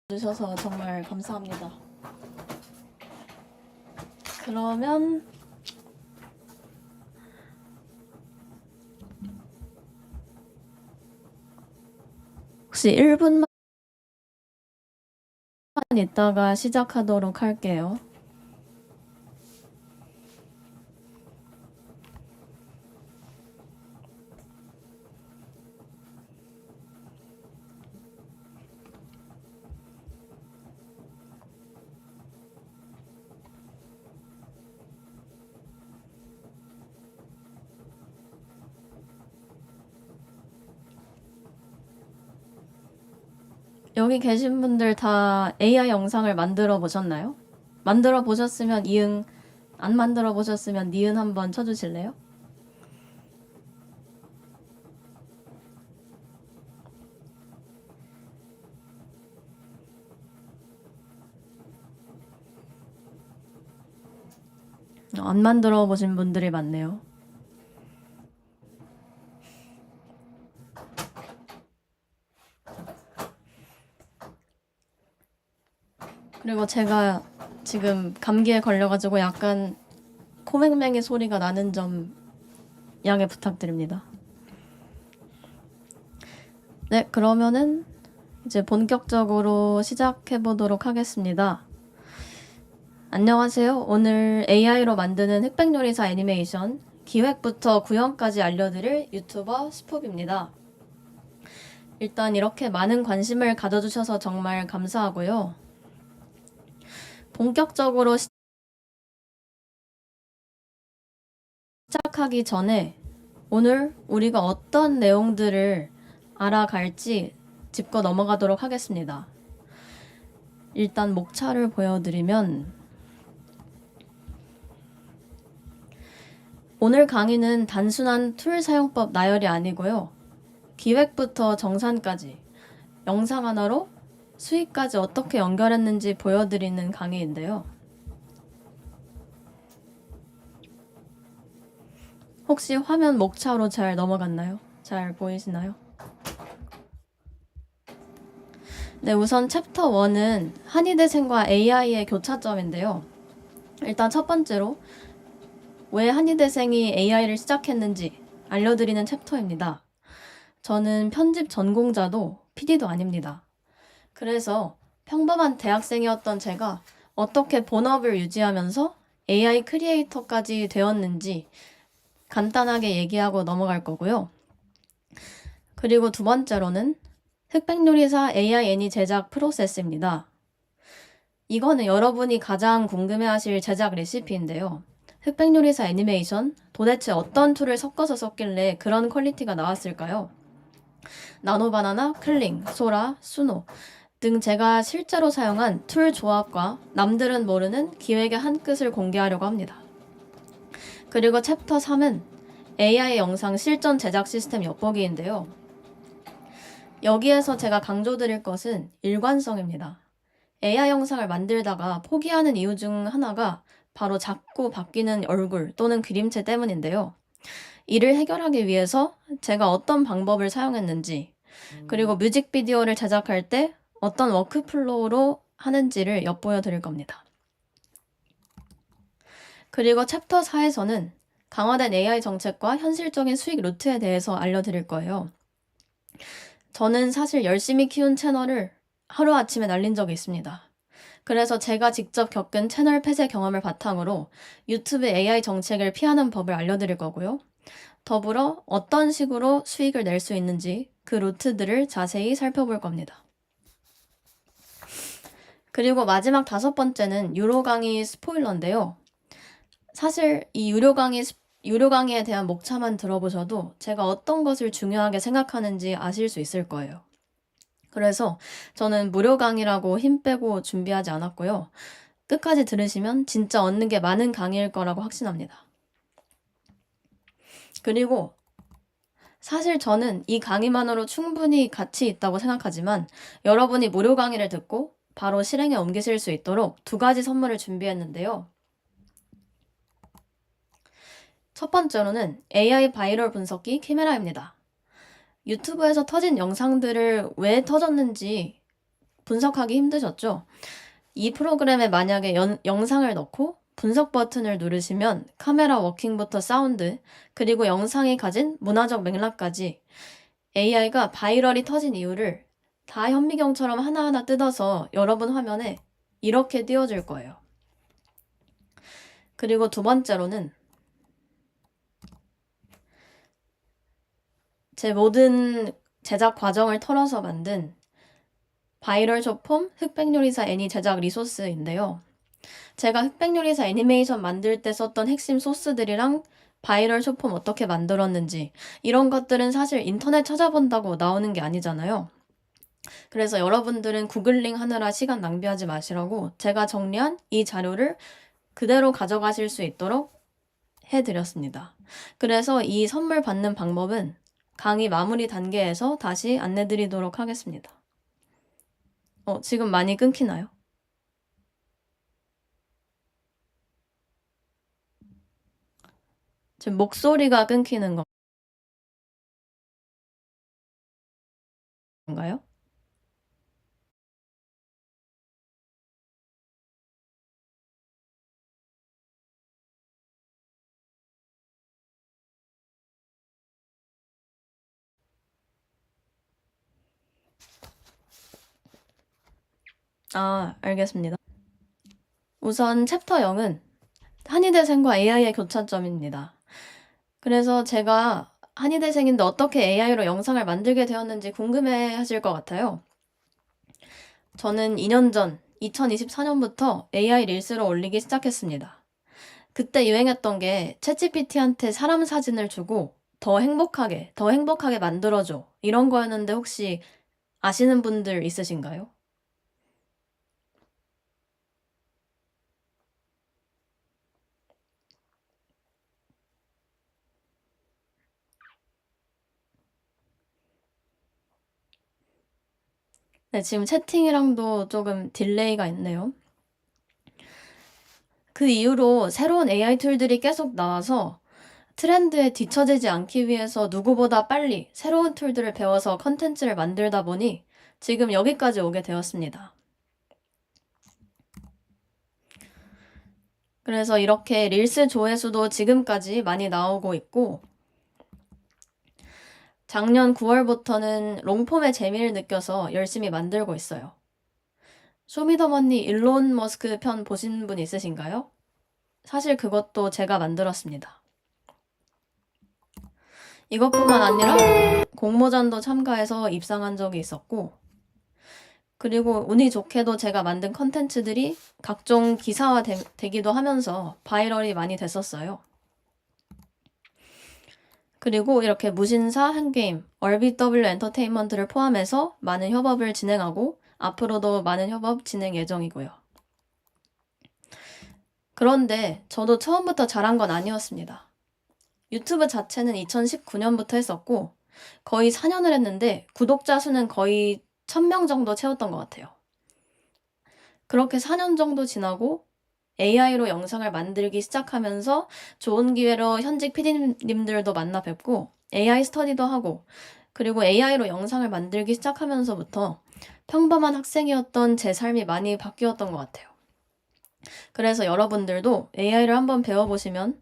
주셔서 정말 감사합니다. 그러면 혹시 1분만 있다가 시작하도록 할게요. 여기 계신 분들 다 AI 영상을 만들어 보셨나요? 만들어 보셨으면 이응, 안 만들어 보셨으면 니은 한번 쳐주실래요? 안 만들어 보신 분들이 많네요. 그리고 제가 지금 감기에 걸려가지고 약간 코맹맹이 소리가 나는 점 양해 부탁드립니다. 네, 그러면은 이제 본격적으로 시작해 보도록 하겠습니다. 안녕하세요. 오늘 AI로 만드는 흑백요리사 애니메이션 기획부터 구현까지 알려드릴 유튜버 스폭입니다. 일단 이렇게 많은 관심을 가져주셔서 정말 감사하고요. 본격적으로 시작하기 전에 오늘 우리가 어떤 내용들을 알아갈지 짚고 넘어가도록 하겠습니다. 일단 목차를 보여드리면 오늘 강의는 단순한 툴 사용법 나열이 아니고요. 기획부터 정산까지 영상 하나로 수익까지 어떻게 연결했는지 보여드리는 강의인데요. 혹시 화면 목차로 잘 넘어갔나요? 잘 보이시나요? 네, 우선 챕터 1은 한의대생과 AI의 교차점인데요. 일단 첫 번째로 왜 한의대생이 AI를 시작했는지 알려드리는 챕터입니다. 저는 편집 전공자도 PD도 아닙니다. 그래서 평범한 대학생이었던 제가 어떻게 본업을 유지하면서 AI 크리에이터까지 되었는지 간단하게 얘기하고 넘어갈 거고요. 그리고 두 번째로는 흑백요리사 AI 애니 제작 프로세스입니다. 이거는 여러분이 가장 궁금해하실 제작 레시피인데요. 흑백요리사 애니메이션 도대체 어떤 툴을 섞어서 썼길래 그런 퀄리티가 나왔을까요? 나노바나나, 클링, 소라, 수노 등 제가 실제로 사용한 툴 조합과 남들은 모르는 기획의 한 끗을 공개하려고 합니다. 그리고 챕터 3은 AI 영상 실전 제작 시스템 엿보기인데요. 여기에서 제가 강조드릴 것은 일관성입니다. AI 영상을 만들다가 포기하는 이유 중 하나가 바로 자꾸 바뀌는 얼굴 또는 그림체 때문인데요. 이를 해결하기 위해서 제가 어떤 방법을 사용했는지, 그리고 뮤직비디오를 제작할 때 어떤 워크플로우로 하는지를 엿보여 드릴 겁니다. 그리고 챕터 4에서는 강화된 AI 정책과 현실적인 수익 루트에 대해서 알려드릴 거예요. 저는 사실 열심히 키운 채널을 하루아침에 날린 적이 있습니다. 그래서 제가 직접 겪은 채널 폐쇄 경험을 바탕으로 유튜브 AI 정책을 피하는 법을 알려드릴 거고요. 더불어 어떤 식으로 수익을 낼 수 있는지 그 루트들을 자세히 살펴볼 겁니다. 그리고 마지막 5번째는 유료 강의 스포일러인데요. 사실 이 유료 강의에 대한 목차만 들어보셔도 제가 어떤 것을 중요하게 생각하는지 아실 수 있을 거예요. 그래서 저는 무료 강의라고 힘 빼고 준비하지 않았고요. 끝까지 들으시면 진짜 얻는 게 많은 강의일 거라고 확신합니다. 그리고 사실 저는 이 강의만으로 충분히 가치 있다고 생각하지만 여러분이 무료 강의를 듣고 바로 실행에 옮기실 수 있도록 2가지 선물을 준비했는데요. 첫 번째로는 AI 바이럴 분석기 키메라입니다. 유튜브에서 터진 영상들을 왜 터졌는지 분석하기 힘드셨죠? 이 프로그램에 만약에 영상을 넣고 분석 버튼을 누르시면 카메라 워킹부터 사운드, 그리고 영상이 가진 문화적 맥락까지 AI가 바이럴이 터진 이유를 다 현미경처럼 하나하나 뜯어서 여러분 화면에 이렇게 띄워줄 거예요. 그리고 두 번째로는 제 모든 제작 과정을 털어서 만든 바이럴 쇼폼 흑백요리사 애니 제작 리소스인데요. 제가 흑백요리사 애니메이션 만들 때 썼던 핵심 소스들이랑 바이럴 쇼폼 어떻게 만들었는지 이런 것들은 사실 인터넷 찾아본다고 나오는 게 아니잖아요. 그래서 여러분들은 구글링 하느라 시간 낭비하지 마시라고 제가 정리한 이 자료를 그대로 가져가실 수 있도록 해드렸습니다. 그래서 이 선물 받는 방법은 강의 마무리 단계에서 다시 안내드리도록 하겠습니다. 지금 많이 끊기나요? 지금 목소리가 끊기는 건가요? 알겠습니다. 우선 챕터 0은 한의대생과 AI의 교차점입니다. 그래서 제가 한의대생인데 어떻게 AI로 영상을 만들게 되었는지 궁금해 하실 것 같아요. 저는 2년 전 2024년부터 AI 릴스를 올리기 시작했습니다. 그때 유행했던 게 챗GPT한테 사람 사진을 주고 더 행복하게 만들어줘. 이런 거였는데 혹시 아시는 분들 있으신가요? 네, 지금 채팅이랑도 조금 딜레이가 있네요. 그 이후로 새로운 AI 툴들이 계속 나와서 트렌드에 뒤처지지 않기 위해서 누구보다 빨리 새로운 툴들을 배워서 컨텐츠를 만들다 보니 지금 여기까지 오게 되었습니다. 그래서 이렇게 릴스 조회수도 지금까지 많이 나오고 있고 작년 9월부터는 롱폼의 재미를 느껴서 열심히 만들고 있어요. 쇼미더머니 일론 머스크 편 보신 분 있으신가요? 사실 그것도 제가 만들었습니다. 이것뿐만 아니라 공모전도 참가해서 입상한 적이 있었고 그리고 운이 좋게도 제가 만든 컨텐츠들이 각종 기사화 되기도 하면서 바이럴이 많이 됐었어요. 그리고 이렇게 무신사, 한게임, RBW 엔터테인먼트를 포함해서 많은 협업을 진행하고 앞으로도 많은 협업 진행 예정이고요. 그런데 저도 처음부터 잘한 건 아니었습니다. 유튜브 자체는 2019년부터 했었고 거의 4년을 했는데 구독자 수는 거의 1000명 정도 채웠던 것 같아요. 그렇게 4년 정도 지나고 AI로 영상을 만들기 시작하면서 좋은 기회로 현직 PD님들도 만나 뵙고 AI 스터디도 하고 그리고 AI로 영상을 만들기 시작하면서부터 평범한 학생이었던 제 삶이 많이 바뀌었던 것 같아요. 그래서 여러분들도 AI를 한번 배워보시면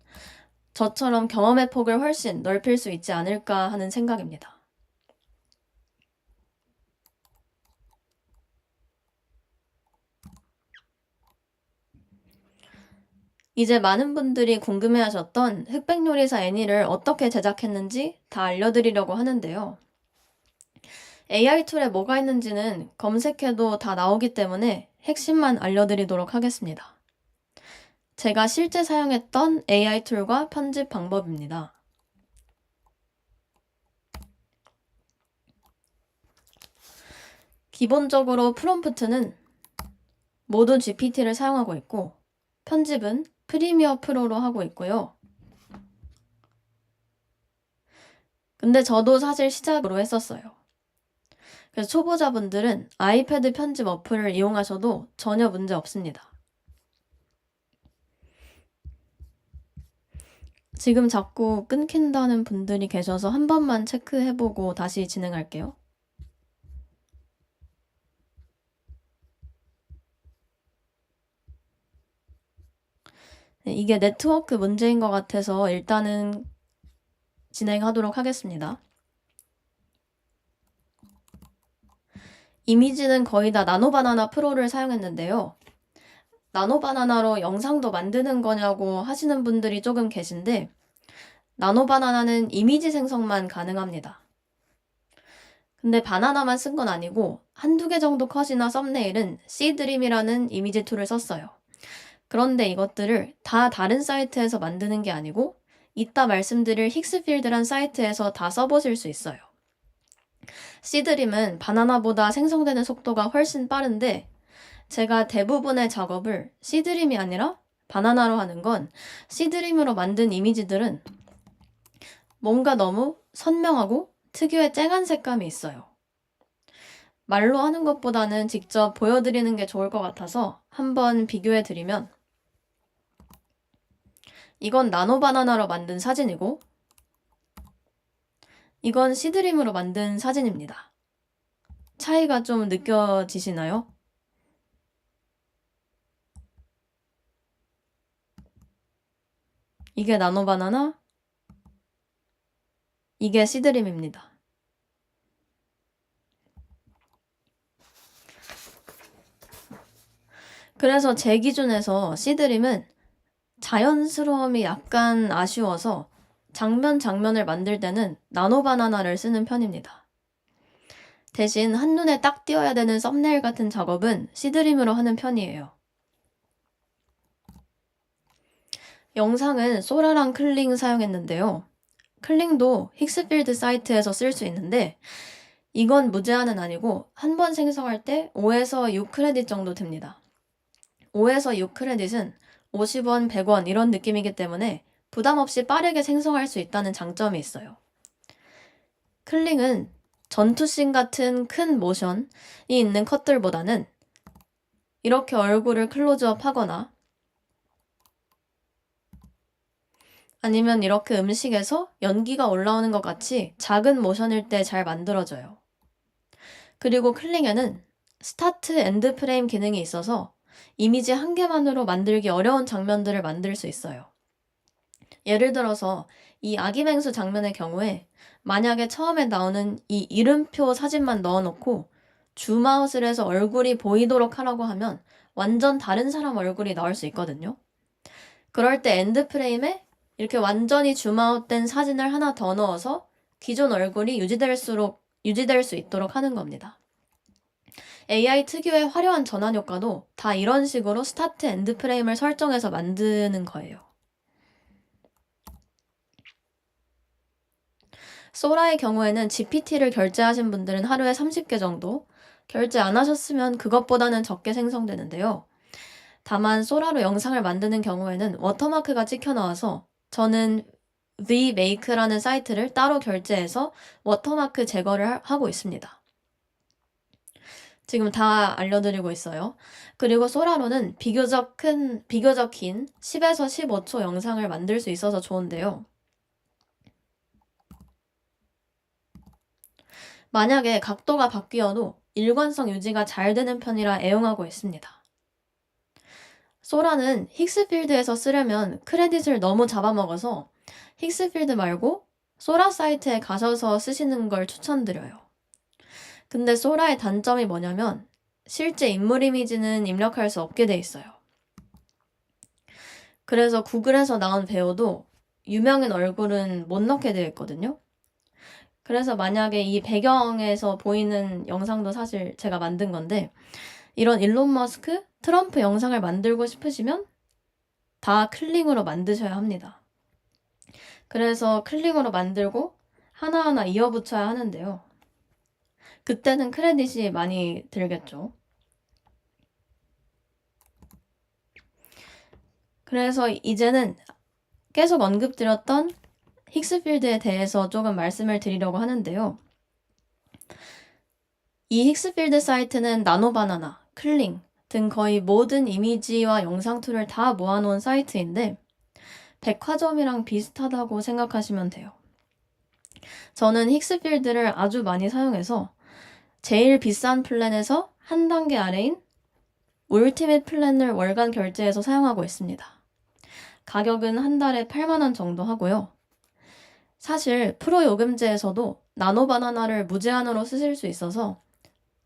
저처럼 경험의 폭을 훨씬 넓힐 수 있지 않을까 하는 생각입니다. 이제 많은 분들이 궁금해하셨던 흑백요리사 애니를 어떻게 제작했는지 다 알려드리려고 하는데요. AI 툴에 뭐가 있는지는 검색해도 다 나오기 때문에 핵심만 알려드리도록 하겠습니다. 제가 실제 사용했던 AI 툴과 편집 방법입니다. 기본적으로 프롬프트는 모두 GPT를 사용하고 있고 편집은 프리미어 프로로 하고 있고요. 근데 저도 사실 시작으로 했었어요. 그래서 초보자분들은 아이패드 편집 어플을 이용하셔도 전혀 문제 없습니다. 지금 자꾸 끊긴다는 분들이 계셔서 한 번만 체크해보고 다시 진행할게요. 네, 이게 네트워크 문제인 것 같아서 일단은 진행하도록 하겠습니다. 이미지는 거의 다 나노바나나 프로를 사용했는데요. 나노바나나로 영상도 만드는 거냐고 하시는 분들이 조금 계신데, 나노바나나는 이미지 생성만 가능합니다. 근데 바나나만 쓴 건 아니고 한두 개 정도 컷이나 썸네일은 C드림이라는 이미지 툴을 썼어요. 그런데 이것들을 다 다른 사이트에서 만드는 게 아니고 이따 말씀드릴 힉스필드란 사이트에서 다 써보실 수 있어요. C드림은 바나나보다 생성되는 속도가 훨씬 빠른데 제가 대부분의 작업을 C드림이 아니라 바나나로 하는 건 C드림으로 만든 이미지들은 뭔가 너무 선명하고 특유의 쨍한 색감이 있어요. 말로 하는 것보다는 직접 보여드리는 게 좋을 것 같아서 한번 비교해드리면 이건 나노바나나로 만든 사진이고 이건 C드림으로 만든 사진입니다. 차이가 좀 느껴지시나요? 이게 나노바나나, 이게 C드림입니다. 그래서 제 기준에서 C드림은 자연스러움이 약간 아쉬워서 장면을 만들 때는 나노바나나를 쓰는 편입니다. 대신 한눈에 딱 띄어야 되는 썸네일 같은 작업은 C드림으로 하는 편이에요. 영상은 소라랑 클링 사용했는데요. 클링도 힉스필드 사이트에서 쓸 수 있는데 이건 무제한은 아니고 한 번 생성할 때 5에서 6크레딧 정도 듭니다. 5에서 6크레딧은 50원, 100원 이런 느낌이기 때문에 부담 없이 빠르게 생성할 수 있다는 장점이 있어요. 클링은 전투씬 같은 큰 모션이 있는 컷들보다는 이렇게 얼굴을 클로즈업 하거나 아니면 이렇게 음식에서 연기가 올라오는 것 같이 작은 모션일 때 잘 만들어져요. 그리고 클링에는 스타트 엔드 프레임 기능이 있어서 이미지 한 개만으로 만들기 어려운 장면들을 만들 수 있어요. 예를 들어서 이 아기맹수 장면의 경우에 만약에 처음에 나오는 이 이름표 사진만 넣어놓고 줌아웃을 해서 얼굴이 보이도록 하라고 하면 완전 다른 사람 얼굴이 나올 수 있거든요. 그럴 때 엔드 프레임에 이렇게 완전히 줌아웃된 사진을 하나 더 넣어서 기존 얼굴이 유지될 수 있도록 하는 겁니다. AI 특유의 화려한 전환 효과도 다 이런 식으로 스타트 엔드 프레임을 설정해서 만드는 거예요. 소라의 경우에는 GPT를 결제하신 분들은 하루에 30개 정도, 결제 안 하셨으면 그것보다는 적게 생성되는데요. 다만 소라로 영상을 만드는 경우에는 워터마크가 찍혀 나와서 저는 vmake라는 사이트를 따로 결제해서 워터마크 제거를 하고 있습니다. 지금 다 알려드리고 있어요. 그리고 소라로는 비교적 긴 10에서 15초 영상을 만들 수 있어서 좋은데요. 만약에 각도가 바뀌어도 일관성 유지가 잘 되는 편이라 애용하고 있습니다. 소라는 힉스필드에서 쓰려면 크레딧을 너무 잡아먹어서 힉스필드 말고 소라 사이트에 가셔서 쓰시는 걸 추천드려요. 근데 소라의 단점이 뭐냐면 실제 인물 이미지는 입력할 수 없게 돼 있어요. 그래서 구글에서 나온 배우도 유명인 얼굴은 못 넣게 되어 있거든요. 그래서 만약에 이 배경에서 보이는 영상도 사실 제가 만든 건데 이런 일론 머스크, 트럼프 영상을 만들고 싶으시면 다 클링으로 만드셔야 합니다. 그래서 클링으로 만들고 하나하나 이어붙여야 하는데요. 그때는 크레딧이 많이 들겠죠. 그래서 이제는 계속 언급드렸던 힉스필드에 대해서 조금 말씀을 드리려고 하는데요. 이 힉스필드 사이트는 나노바나나, 클링 등 거의 모든 이미지와 영상 툴을 다 모아놓은 사이트인데 백화점이랑 비슷하다고 생각하시면 돼요. 저는 힉스필드를 아주 많이 사용해서 제일 비싼 플랜에서 한 단계 아래인 울티밋 플랜을 월간 결제해서 사용하고 있습니다. 가격은 한 달에 8만 원 정도 하고요. 사실 프로 요금제에서도 나노 바나나를 무제한으로 쓰실 수 있어서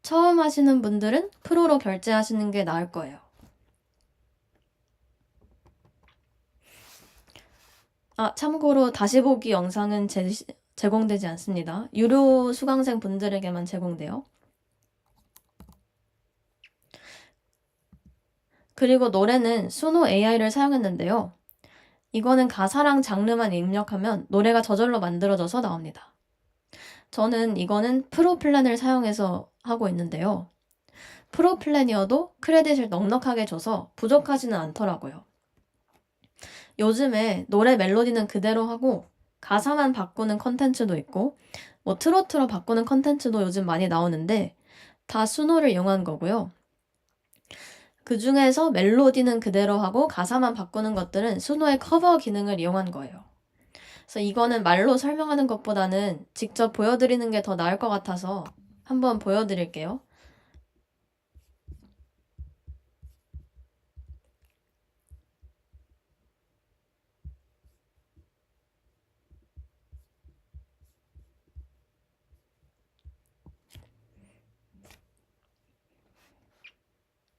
처음 하시는 분들은 프로로 결제하시는 게 나을 거예요. 참고로 다시 보기 영상은 제공되지 않습니다. 유료 수강생 분들에게만 제공돼요. 그리고 노래는 수노 AI를 사용했는데요. 이거는 가사랑 장르만 입력하면 노래가 저절로 만들어져서 나옵니다. 저는 이거는 프로 플랜을 사용해서 하고 있는데요. 프로 플랜이어도 크레딧을 넉넉하게 줘서 부족하지는 않더라고요. 요즘에 노래 멜로디는 그대로 하고 가사만 바꾸는 컨텐츠도 있고 트로트로 바꾸는 컨텐츠도 요즘 많이 나오는데 다 수노를 이용한 거고요. 그 중에서 멜로디는 그대로 하고 가사만 바꾸는 것들은 수노의 커버 기능을 이용한 거예요. 그래서 이거는 말로 설명하는 것보다는 직접 보여드리는 게 더 나을 것 같아서 한번 보여드릴게요.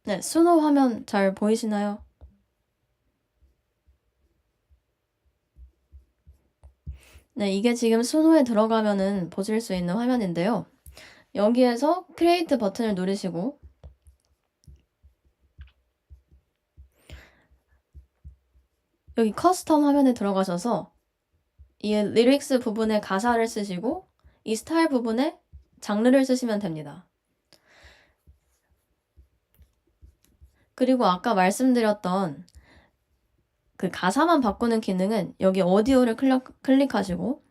네, 수노 화면 잘 보이시나요? 네, 이게 지금 수노에 들어가면은 보실 수 있는 화면인데요. 여기에서 크리에이트 버튼을 누르시고 여기 커스텀 화면에 들어가셔서 이 리릭스 부분에 가사를 쓰시고 이 스타일 부분에 장르를 쓰시면 됩니다. 그리고 아까 말씀드렸던 그 가사만 바꾸는 기능은 여기 오디오를 클릭하시고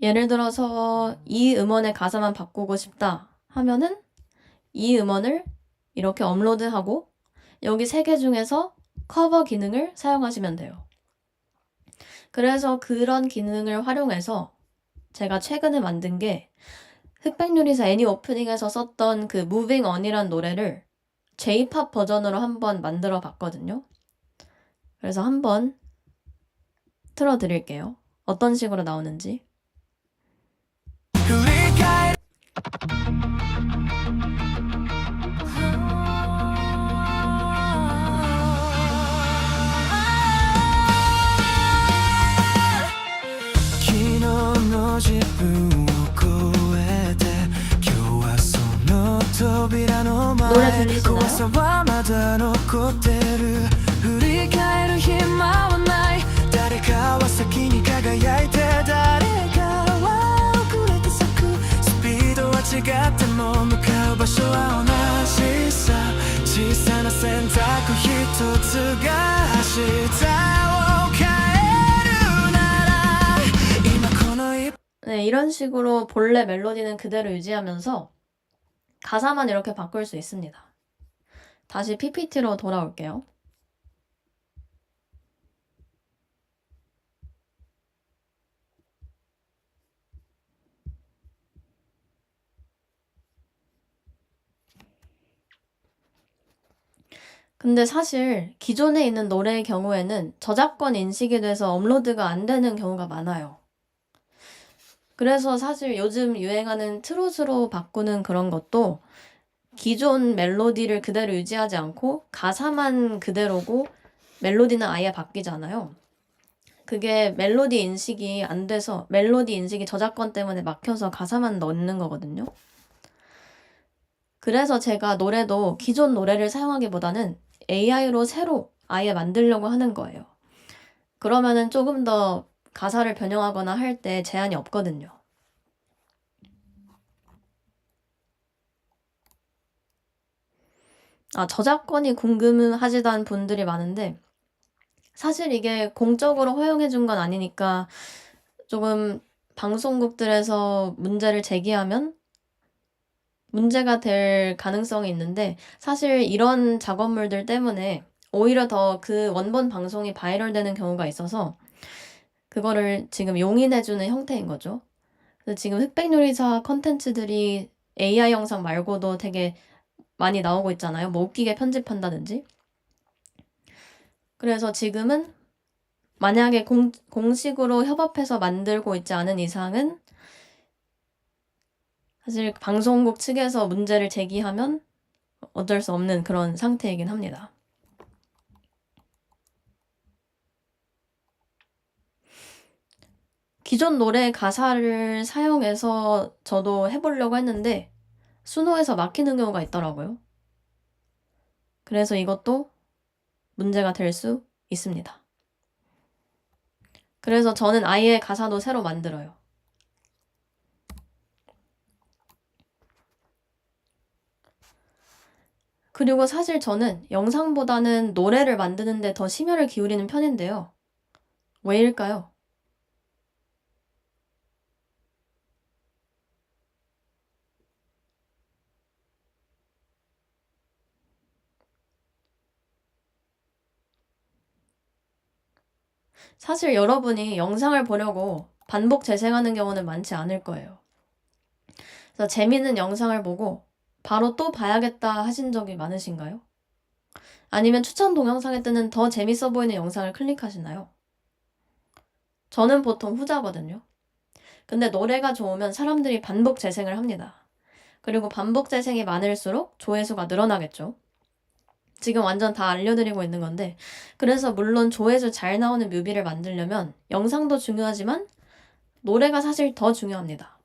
예를 들어서 이 음원의 가사만 바꾸고 싶다 하면은 이 음원을 이렇게 업로드하고 여기 3개 중에서 커버 기능을 사용하시면 돼요. 그래서 그런 기능을 활용해서 제가 최근에 만든 게 흑백요리사 애니 오프닝에서 썼던 그 무빙 언이란 노래를 J-pop 버전으로 한번 만들어 봤거든요. 그래서 한번 틀어드릴게요. 어떤 식으로 나오는지. 노래 들리시나요? 네, 이런 식으로 본래 멜로디는 그대로 유지하면서 가사만 이렇게 바꿀 수 있습니다. 다시 PPT로 돌아올게요. 근데 사실 기존에 있는 노래의 경우에는 저작권 인식이 돼서 업로드가 안 되는 경우가 많아요. 그래서 사실 요즘 유행하는 트롯으로 바꾸는 그런 것도 기존 멜로디를 그대로 유지하지 않고 가사만 그대로고 멜로디는 아예 바뀌잖아요. 그게 멜로디 인식이 안 돼서 멜로디 인식이 저작권 때문에 막혀서 가사만 넣는 거거든요. 그래서 제가 노래도 기존 노래를 사용하기보다는 AI로 새로 아예 만들려고 하는 거예요. 그러면은 조금 더 가사를 변형하거나 할 때 제한이 없거든요. 저작권이 궁금하시다는 분들이 많은데 사실 이게 공적으로 허용해 준 건 아니니까 조금 방송국들에서 문제를 제기하면 문제가 될 가능성이 있는데 사실 이런 작업물들 때문에 오히려 더 그 원본 방송이 바이럴되는 경우가 있어서 그거를 지금 용인해주는 형태인 거죠. 그래서 지금 흑백요리사 컨텐츠들이 AI 영상 말고도 되게 많이 나오고 있잖아요. 뭐 웃기게 편집한다든지. 그래서 지금은 만약에 공식으로 협업해서 만들고 있지 않은 이상은 사실 방송국 측에서 문제를 제기하면 어쩔 수 없는 그런 상태이긴 합니다. 기존 노래 가사를 사용해서 저도 해보려고 했는데 수노에서 막히는 경우가 있더라고요. 그래서 이것도 문제가 될 수 있습니다. 그래서 저는 아예 가사도 새로 만들어요. 그리고 사실 저는 영상보다는 노래를 만드는데 더 심혈을 기울이는 편인데요. 왜일까요? 사실 여러분이 영상을 보려고 반복 재생하는 경우는 많지 않을 거예요. 그래서 재밌는 영상을 보고 바로 또 봐야겠다 하신 적이 많으신가요? 아니면 추천 동영상에 뜨는 더 재밌어 보이는 영상을 클릭하시나요? 저는 보통 후자거든요. 근데 노래가 좋으면 사람들이 반복 재생을 합니다. 그리고 반복 재생이 많을수록 조회수가 늘어나겠죠. 지금 완전 다 알려드리고 있는 건데, 그래서 물론 조회수 잘 나오는 뮤비를 만들려면 영상도 중요하지만 노래가 사실 더 중요합니다.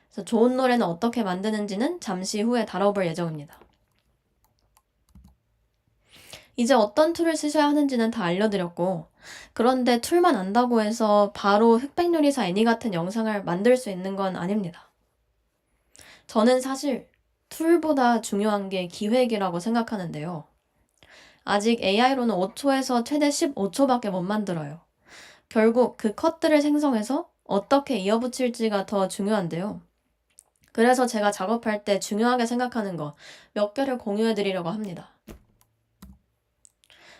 그래서 좋은 노래는 어떻게 만드는지는 잠시 후에 다뤄볼 예정입니다. 이제 어떤 툴을 쓰셔야 하는지는 다 알려드렸고, 그런데 툴만 안다고 해서 바로 흑백요리사 애니 같은 영상을 만들 수 있는 건 아닙니다. 저는 사실 툴보다 중요한 게 기획이라고 생각하는데요. 아직 AI로는 5초에서 최대 15초밖에 못 만들어요. 결국 그 컷들을 생성해서 어떻게 이어붙일지가 더 중요한데요. 그래서 제가 작업할 때 중요하게 생각하는 거 몇 개를 공유해 드리려고 합니다.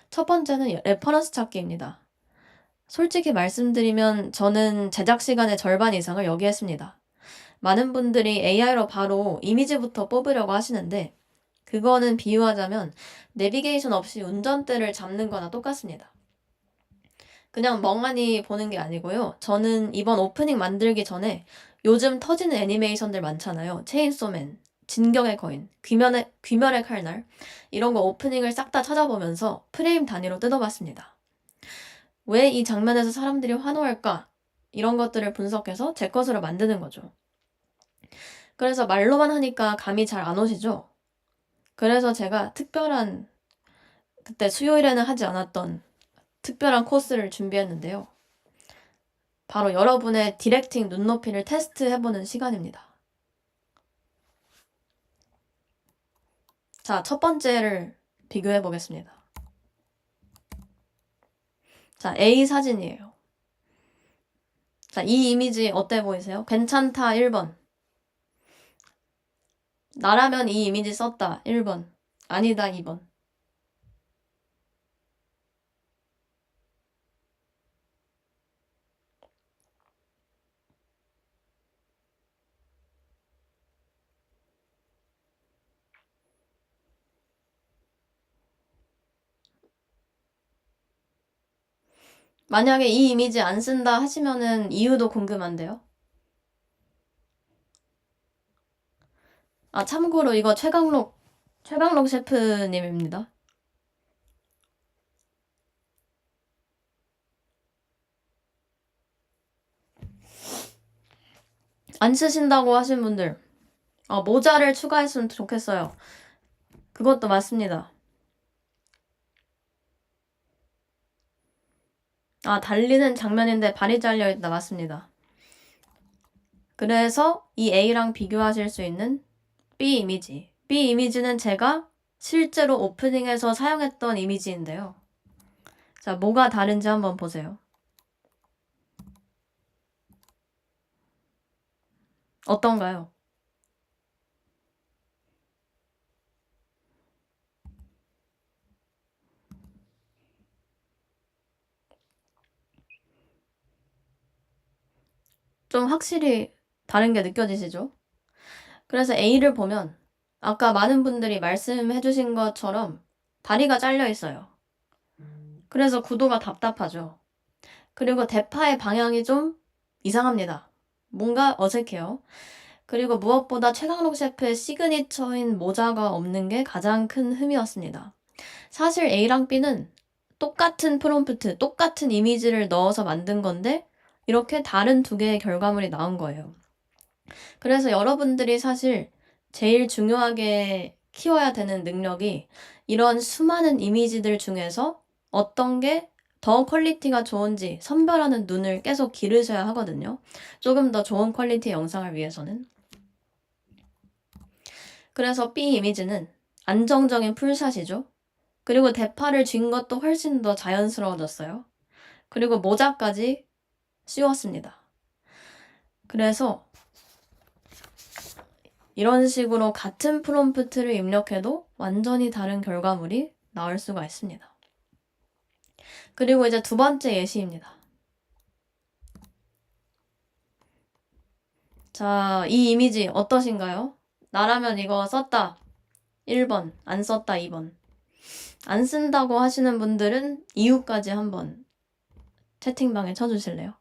첫 번째는 레퍼런스 찾기입니다. 솔직히 말씀드리면 저는 제작 시간의 절반 이상을 여기에 씁니다. 많은 분들이 AI로 바로 이미지부터 뽑으려고 하시는데 그거는 비유하자면 내비게이션 없이 운전대를 잡는 거나 똑같습니다. 그냥 멍하니 보는 게 아니고요. 저는 이번 오프닝 만들기 전에 요즘 터지는 애니메이션들 많잖아요. 체인소맨, 진격의 거인, 귀멸의 칼날 이런 거 오프닝을 싹 다 찾아보면서 프레임 단위로 뜯어봤습니다. 왜 이 장면에서 사람들이 환호할까? 이런 것들을 분석해서 제 것으로 만드는 거죠. 그래서 말로만 하니까 감이 잘 안 오시죠? 그래서 제가 그때 수요일에는 하지 않았던 특별한 코스를 준비했는데요. 바로 여러분의 디렉팅 눈높이를 테스트해보는 시간입니다. 자, 첫 번째를 비교해 보겠습니다. 자, A 사진이에요. 자, 이 이미지 어때 보이세요? 괜찮다 1번. 나라면 이 이미지 썼다 1번. 아니다 2번. 만약에 이 이미지 안 쓴다 하시면은 이유도 궁금한데요. 아, 참고로 이거 최강록 셰프님입니다. 안 쓰신다고 하신 분들, 모자를 추가했으면 좋겠어요. 그것도 맞습니다. 달리는 장면인데 발이 잘려있다. 맞습니다. 그래서 이 A랑 비교하실 수 있는 B 이미지. B 이미지는 제가 실제로 오프닝에서 사용했던 이미지인데요. 자, 뭐가 다른지 한번 보세요. 어떤가요? 좀 확실히 다른 게 느껴지시죠? 그래서 A를 보면 아까 많은 분들이 말씀해 주신 것처럼 다리가 잘려 있어요. 그래서 구도가 답답하죠. 그리고 대파의 방향이 좀 이상합니다. 뭔가 어색해요. 그리고 무엇보다 최강록 셰프의 시그니처인 모자가 없는 게 가장 큰 흠이었습니다. 사실 A랑 B는 똑같은 프롬프트, 똑같은 이미지를 넣어서 만든 건데 이렇게 다른 두 개의 결과물이 나온 거예요. 그래서 여러분들이 사실 제일 중요하게 키워야 되는 능력이 이런 수많은 이미지들 중에서 어떤 게 더 퀄리티가 좋은지 선별하는 눈을 계속 기르셔야 하거든요. 조금 더 좋은 퀄리티의 영상을 위해서는. 그래서 B 이미지는 안정적인 풀샷이죠. 그리고 대파를 쥔 것도 훨씬 더 자연스러워졌어요. 그리고 모자까지 씌웠습니다. 그래서 이런 식으로 같은 프롬프트를 입력해도 완전히 다른 결과물이 나올 수가 있습니다. 그리고 이제 두 번째 예시입니다. 자, 이 이미지 어떠신가요? 나라면 이거 썼다. 1번, 안 썼다 2번. 안 쓴다고 하시는 분들은 이유까지 한번 채팅방에 쳐주실래요?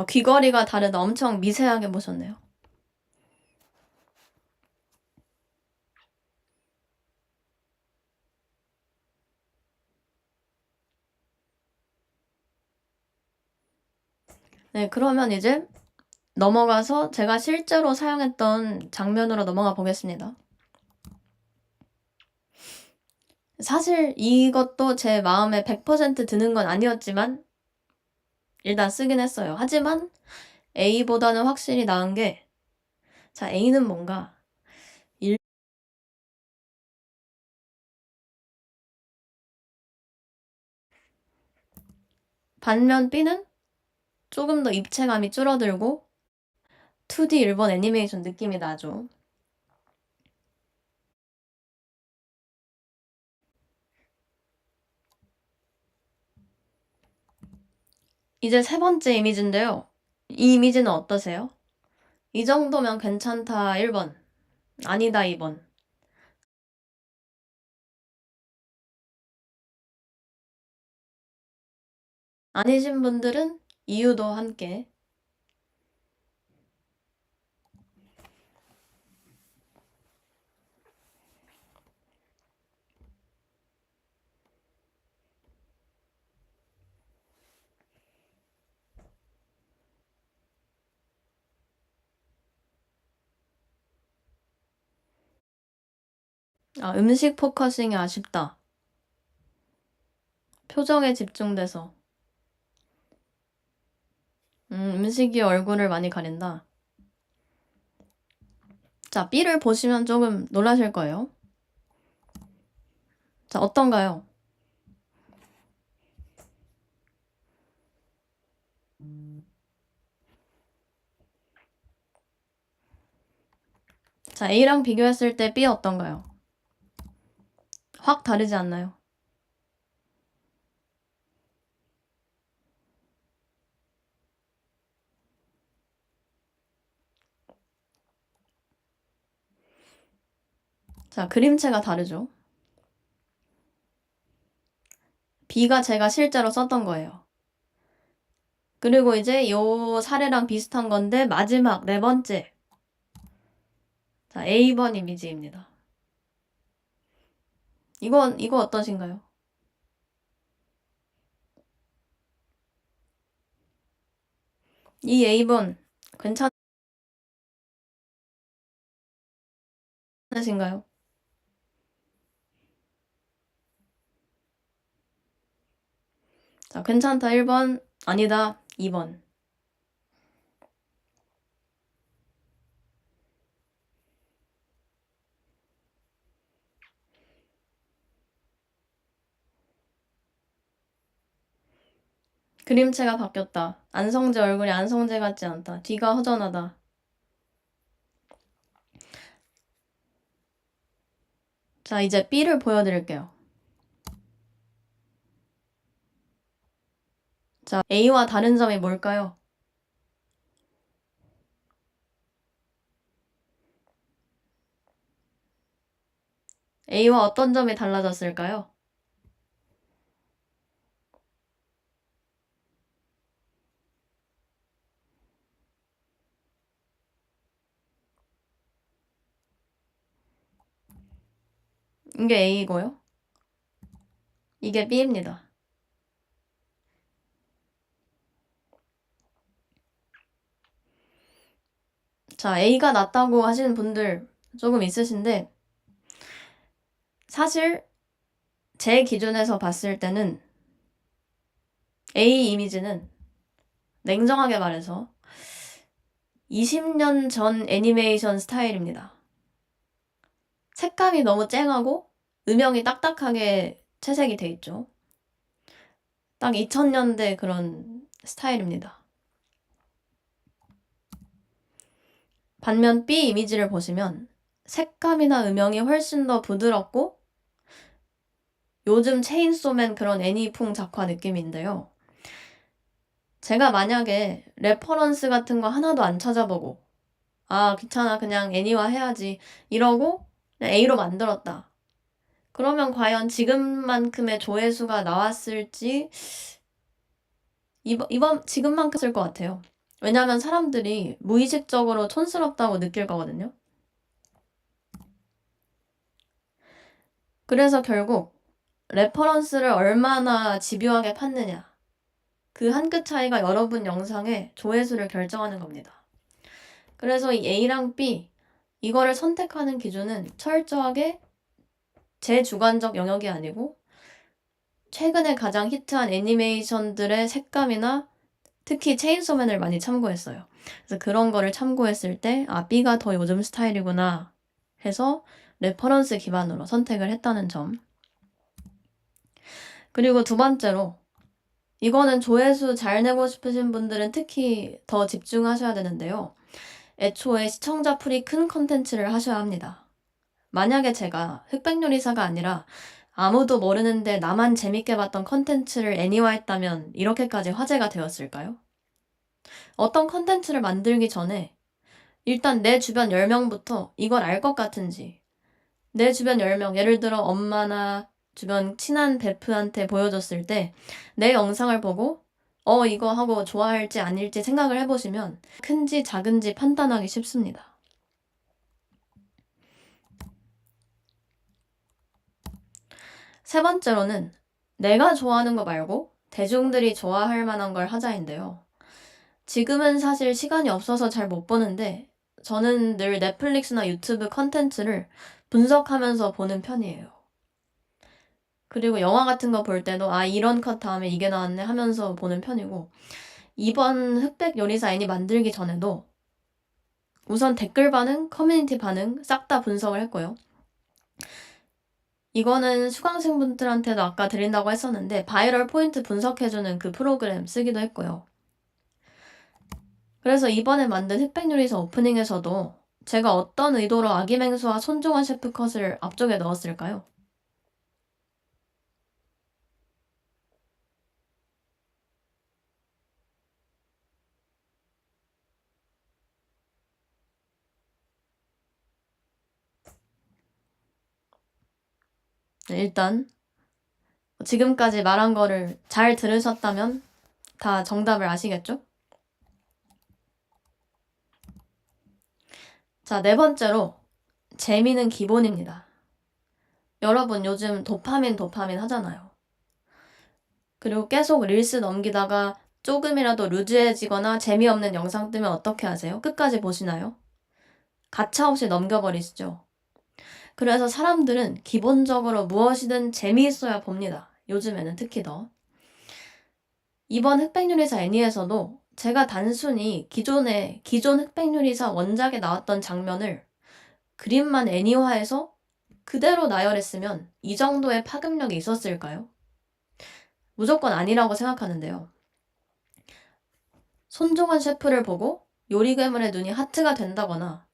귀걸이가 다르다. 엄청 미세하게 보셨네요. 네, 그러면 이제 넘어가서 제가 실제로 사용했던 장면으로 넘어가 보겠습니다. 사실 이것도 제 마음에 100% 드는 건 아니었지만 일단 쓰긴 했어요. 하지만 A보다는 확실히 나은 게, 자, A는 뭔가 반면 B는 조금 더 입체감이 줄어들고 2D 일본 애니메이션 느낌이 나죠. 이제 세 번째 이미지인데요. 이 이미지는 어떠세요? 이 정도면 괜찮다 1번, 아니다 2번. 아니신 분들은 이유도 함께. 음식 포커싱이 아쉽다. 표정에 집중돼서. 음식이 얼굴을 많이 가린다. 자, B를 보시면 조금 놀라실 거예요. 자, 어떤가요? 자, A랑 비교했을 때 B 어떤가요? 확 다르지 않나요? 자, 그림체가 다르죠? B가 제가 실제로 썼던 거예요. 그리고 이제 요 사례랑 비슷한 건데 마지막 네 번째. 자, A번 이미지입니다. 이거 어떠신가요? 이 A번 괜찮으신가요? 자, 괜찮다 1번, 아니다 2번. 그림체가 바뀌었다. 안성재 얼굴이 안성재 같지 않다. 뒤가 허전하다. 자, 이제 B를 보여드릴게요. 자, A와 다른 점이 뭘까요? A와 어떤 점이 달라졌을까요? 이게 A고요. 이게 B입니다. 자, A가 낫다고 하시는 분들 조금 있으신데, 사실 제 기준에서 봤을 때는 A 이미지는 냉정하게 말해서 20년 전 애니메이션 스타일입니다. 색감이 너무 쨍하고 음영이 딱딱하게 채색이 돼 있죠. 딱 2000년대 그런 스타일입니다. 반면 B 이미지를 보시면 색감이나 음영이 훨씬 더 부드럽고 요즘 체인소맨 그런 애니풍 작화 느낌인데요. 제가 만약에 레퍼런스 같은 거 하나도 안 찾아보고 아 귀찮아 그냥 애니화 해야지 이러고 그냥 A로 만들었다. 그러면 과연 지금만큼의 조회수가 나왔을지 이번 지금만큼 쓸 것 같아요. 왜냐하면 사람들이 무의식적으로 촌스럽다고 느낄 거거든요. 그래서 결국 레퍼런스를 얼마나 집요하게 팠느냐 그 한 끗 차이가 여러분 영상의 조회수를 결정하는 겁니다. 그래서 이 A랑 B 이거를 선택하는 기준은 철저하게 제 주관적 영역이 아니고 최근에 가장 히트한 애니메이션들의 색감이나 특히 체인소맨을 많이 참고했어요. 그래서 그런 거를 참고했을 때 아, B가 더 요즘 스타일이구나 해서 레퍼런스 기반으로 선택을 했다는 점. 그리고 두 번째로 이거는 조회수 잘 내고 싶으신 분들은 특히 더 집중하셔야 되는데요. 애초에 시청자 풀이 큰 컨텐츠를 하셔야 합니다. 만약에 제가 흑백요리사가 아니라 아무도 모르는데 나만 재밌게 봤던 컨텐츠를 애니화했다면 이렇게까지 화제가 되었을까요? 어떤 컨텐츠를 만들기 전에 일단 내 주변 10명부터 이걸 알 것 같은지 내 주변 10명, 예를 들어 엄마나 주변 친한 베프한테 보여줬을 때 내 영상을 보고 이거 하고 좋아할지 아닐지 생각을 해보시면 큰지 작은지 판단하기 쉽습니다. 세 번째로는 내가 좋아하는 거 말고 대중들이 좋아할 만한 걸 하자인데요. 지금은 사실 시간이 없어서 잘 못 보는데 저는 늘 넷플릭스나 유튜브 컨텐츠를 분석하면서 보는 편이에요. 그리고 영화 같은 거 볼 때도 아 이런 컷 다음에 이게 나왔네 하면서 보는 편이고 이번 흑백 요리사 애니 만들기 전에도 우선 댓글 반응, 커뮤니티 반응 싹 다 분석을 했고요. 이거는 수강생분들한테도 아까 드린다고 했었는데 바이럴 포인트 분석해주는 그 프로그램 쓰기도 했고요. 그래서 이번에 만든 흑백 요리사 오프닝에서도 제가 어떤 의도로 아기맹수와 손종원 셰프 컷을 앞쪽에 넣었을까요? 네, 일단 지금까지 말한 거를 잘 들으셨다면 다 정답을 아시겠죠? 자, 네 번째로 재미는 기본입니다. 여러분 요즘 도파민 하잖아요. 그리고 계속 릴스 넘기다가 조금이라도 루즈해지거나 재미없는 영상 뜨면 어떻게 하세요? 끝까지 보시나요? 가차없이 넘겨버리시죠? 그래서 사람들은 기본적으로 무엇이든 재미있어야 봅니다. 요즘에는 특히 더. 이번 흑백요리사 애니에서도 제가 단순히 기존 흑백요리사 원작에 나왔던 장면을 그림만 애니화해서 그대로 나열했으면 이 정도의 파급력이 있었을까요? 무조건 아니라고 생각하는데요. 손종원 셰프를 보고 요리 괴물의 눈이 하트가 된다거나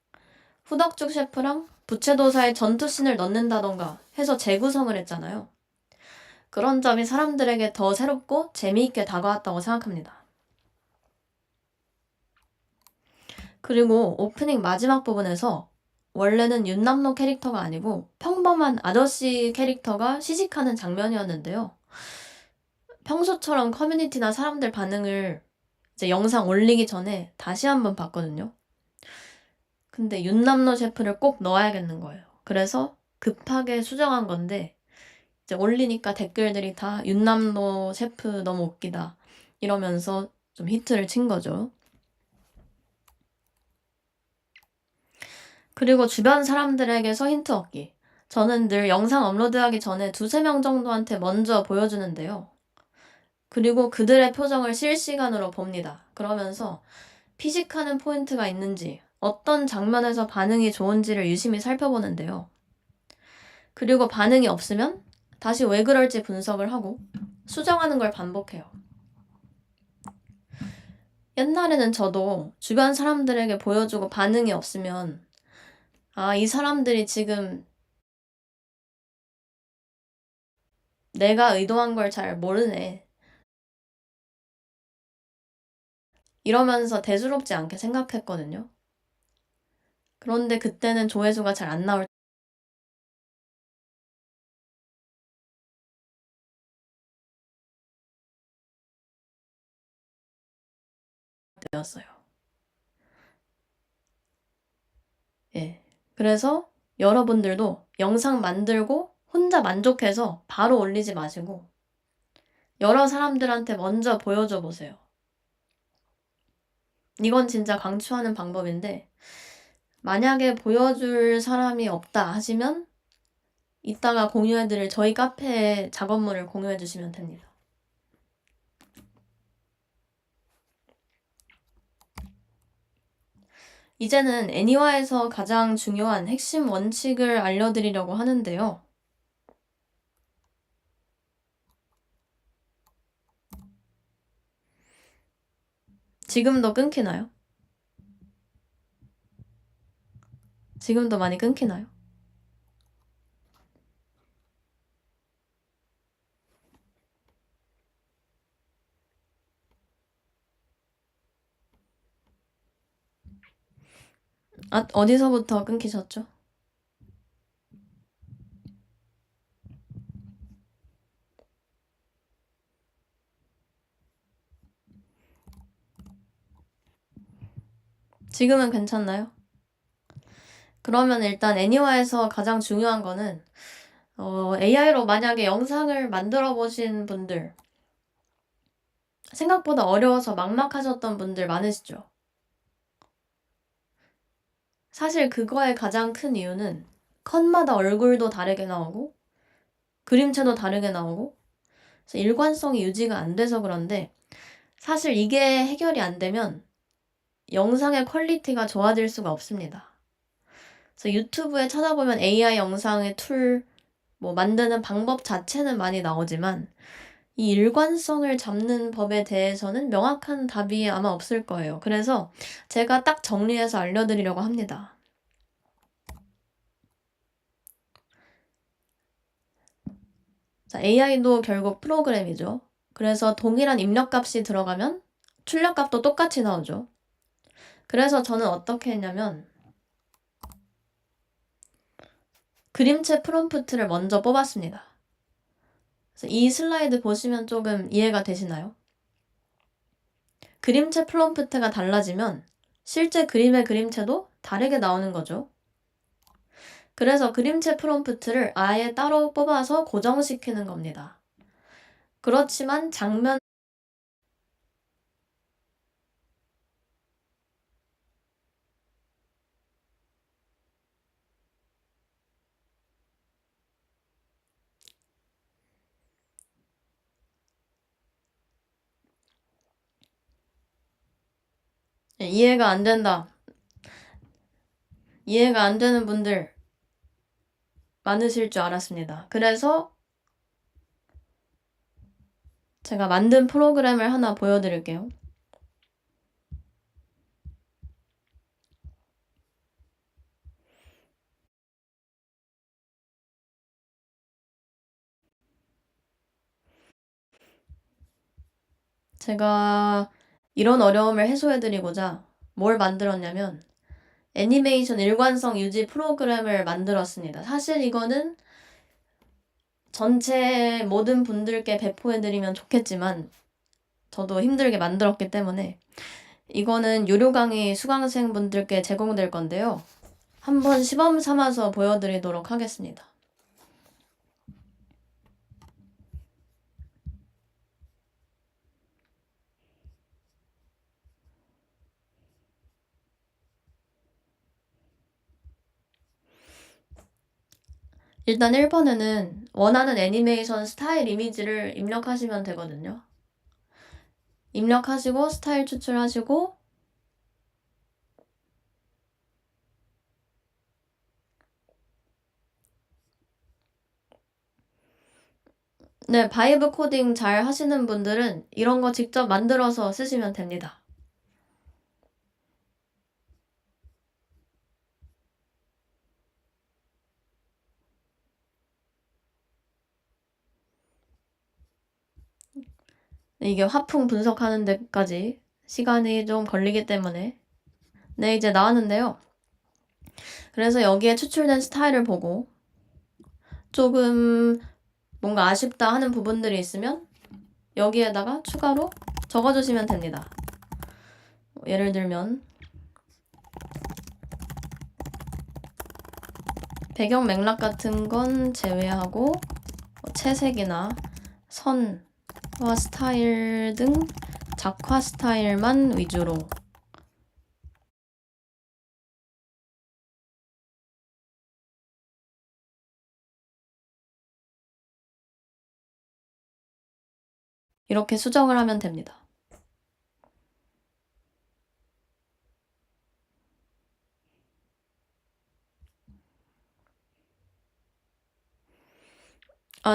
후덕죽 셰프랑 부채도사에 전투씬을 넣는다던가 해서 재구성을 했잖아요. 그런 점이 사람들에게 더 새롭고 재미있게 다가왔다고 생각합니다. 그리고 오프닝 마지막 부분에서 원래는 윤남노 캐릭터가 아니고 평범한 아저씨 캐릭터가 시식하는 장면이었는데요. 평소처럼 커뮤니티나 사람들 반응을 이제 영상 올리기 전에 다시 한번 봤거든요. 근데 윤남노 셰프를 꼭 넣어야겠는 거예요. 그래서 급하게 수정한 건데 이제 올리니까 댓글들이 다 윤남노 셰프 너무 웃기다 이러면서 좀 히트를 친 거죠. 그리고 주변 사람들에게서 힌트 얻기. 저는 늘 영상 업로드하기 전에 2~3명 정도한테 먼저 보여주는데요. 그리고 그들의 표정을 실시간으로 봅니다. 그러면서 피식하는 포인트가 있는지, 어떤 장면에서 반응이 좋은지를 유심히 살펴보는데요. 그리고 반응이 없으면 다시 왜 그럴지 분석을 하고 수정하는 걸 반복해요. 옛날에는 저도 주변 사람들에게 보여주고 반응이 없으면 아, 이 사람들이 지금 내가 의도한 걸 잘 모르네. 이러면서 대수롭지 않게 생각했거든요. 그런데 그때는 조회수가 잘 안 나올 때였어요. 예. 그래서 여러분들도 영상 만들고 혼자 만족해서 바로 올리지 마시고 여러 사람들한테 먼저 보여줘 보세요. 이건 진짜 강추하는 방법인데 만약에 보여줄 사람이 없다 하시면 이따가 공유해드릴 저희 카페에 작업물을 공유해주시면 됩니다. 이제는 애니화에서 가장 중요한 핵심 원칙을 알려드리려고 하는데요. 지금도 끊기나요? 지금도 많이 끊기나요? 아, 어디서부터 끊기셨죠? 지금은 괜찮나요? 그러면 일단 애니화에서 가장 중요한 거는 AI로 만약에 영상을 만들어 보신 분들 생각보다 어려워서 막막하셨던 분들 많으시죠? 사실 그거의 가장 큰 이유는 컷마다 얼굴도 다르게 나오고 그림체도 다르게 나오고 그래서 일관성이 유지가 안 돼서 그런데 사실 이게 해결이 안 되면 영상의 퀄리티가 좋아질 수가 없습니다. 그래서 유튜브에 찾아보면 AI 영상의 툴, 뭐 만드는 방법 자체는 많이 나오지만 이 일관성을 잡는 법에 대해서는 명확한 답이 아마 없을 거예요. 그래서 제가 딱 정리해서 알려드리려고 합니다. 자, AI도 결국 프로그램이죠. 그래서 동일한 입력값이 들어가면 출력값도 똑같이 나오죠. 그래서 저는 어떻게 했냐면 그림체 프롬프트를 먼저 뽑았습니다. 그래서 이 슬라이드 보시면 조금 이해가 되시나요? 그림체 프롬프트가 달라지면 실제 그림의 그림체도 다르게 나오는 거죠. 그래서 그림체 프롬프트를 아예 따로 뽑아서 고정시키는 겁니다. 그렇지만 장면 이해가 안 된다. 이해가 안 되는 분들 많으실 줄 알았습니다. 그래서 제가 만든 프로그램을 하나 보여드릴게요. 제가 이런 어려움을 해소해드리고자 뭘 만들었냐면 애니메이션 일관성 유지 프로그램을 만들었습니다. 사실 이거는 전체 모든 분들께 배포해드리면 좋겠지만 저도 힘들게 만들었기 때문에 이거는 유료 강의 수강생분들께 제공될 건데요. 한번 시범 삼아서 보여드리도록 하겠습니다. 일단 1번에는 원하는 애니메이션 스타일 이미지를 입력하시면 되거든요. 입력하시고 스타일 추출하시고 네, 바이브 코딩 잘 하시는 분들은 이런 거 직접 만들어서 쓰시면 됩니다. 이게 화풍 분석하는 데까지 시간이 좀 걸리기 때문에 네, 이제 나왔는데요. 그래서 여기에 추출된 스타일을 보고 조금 뭔가 아쉽다 하는 부분들이 있으면 여기에다가 추가로 적어주시면 됩니다. 예를 들면 배경 맥락 같은 건 제외하고 채색이나 선과 스타일 등 작화 스타일만 위주로 이렇게 수정을 하면 됩니다.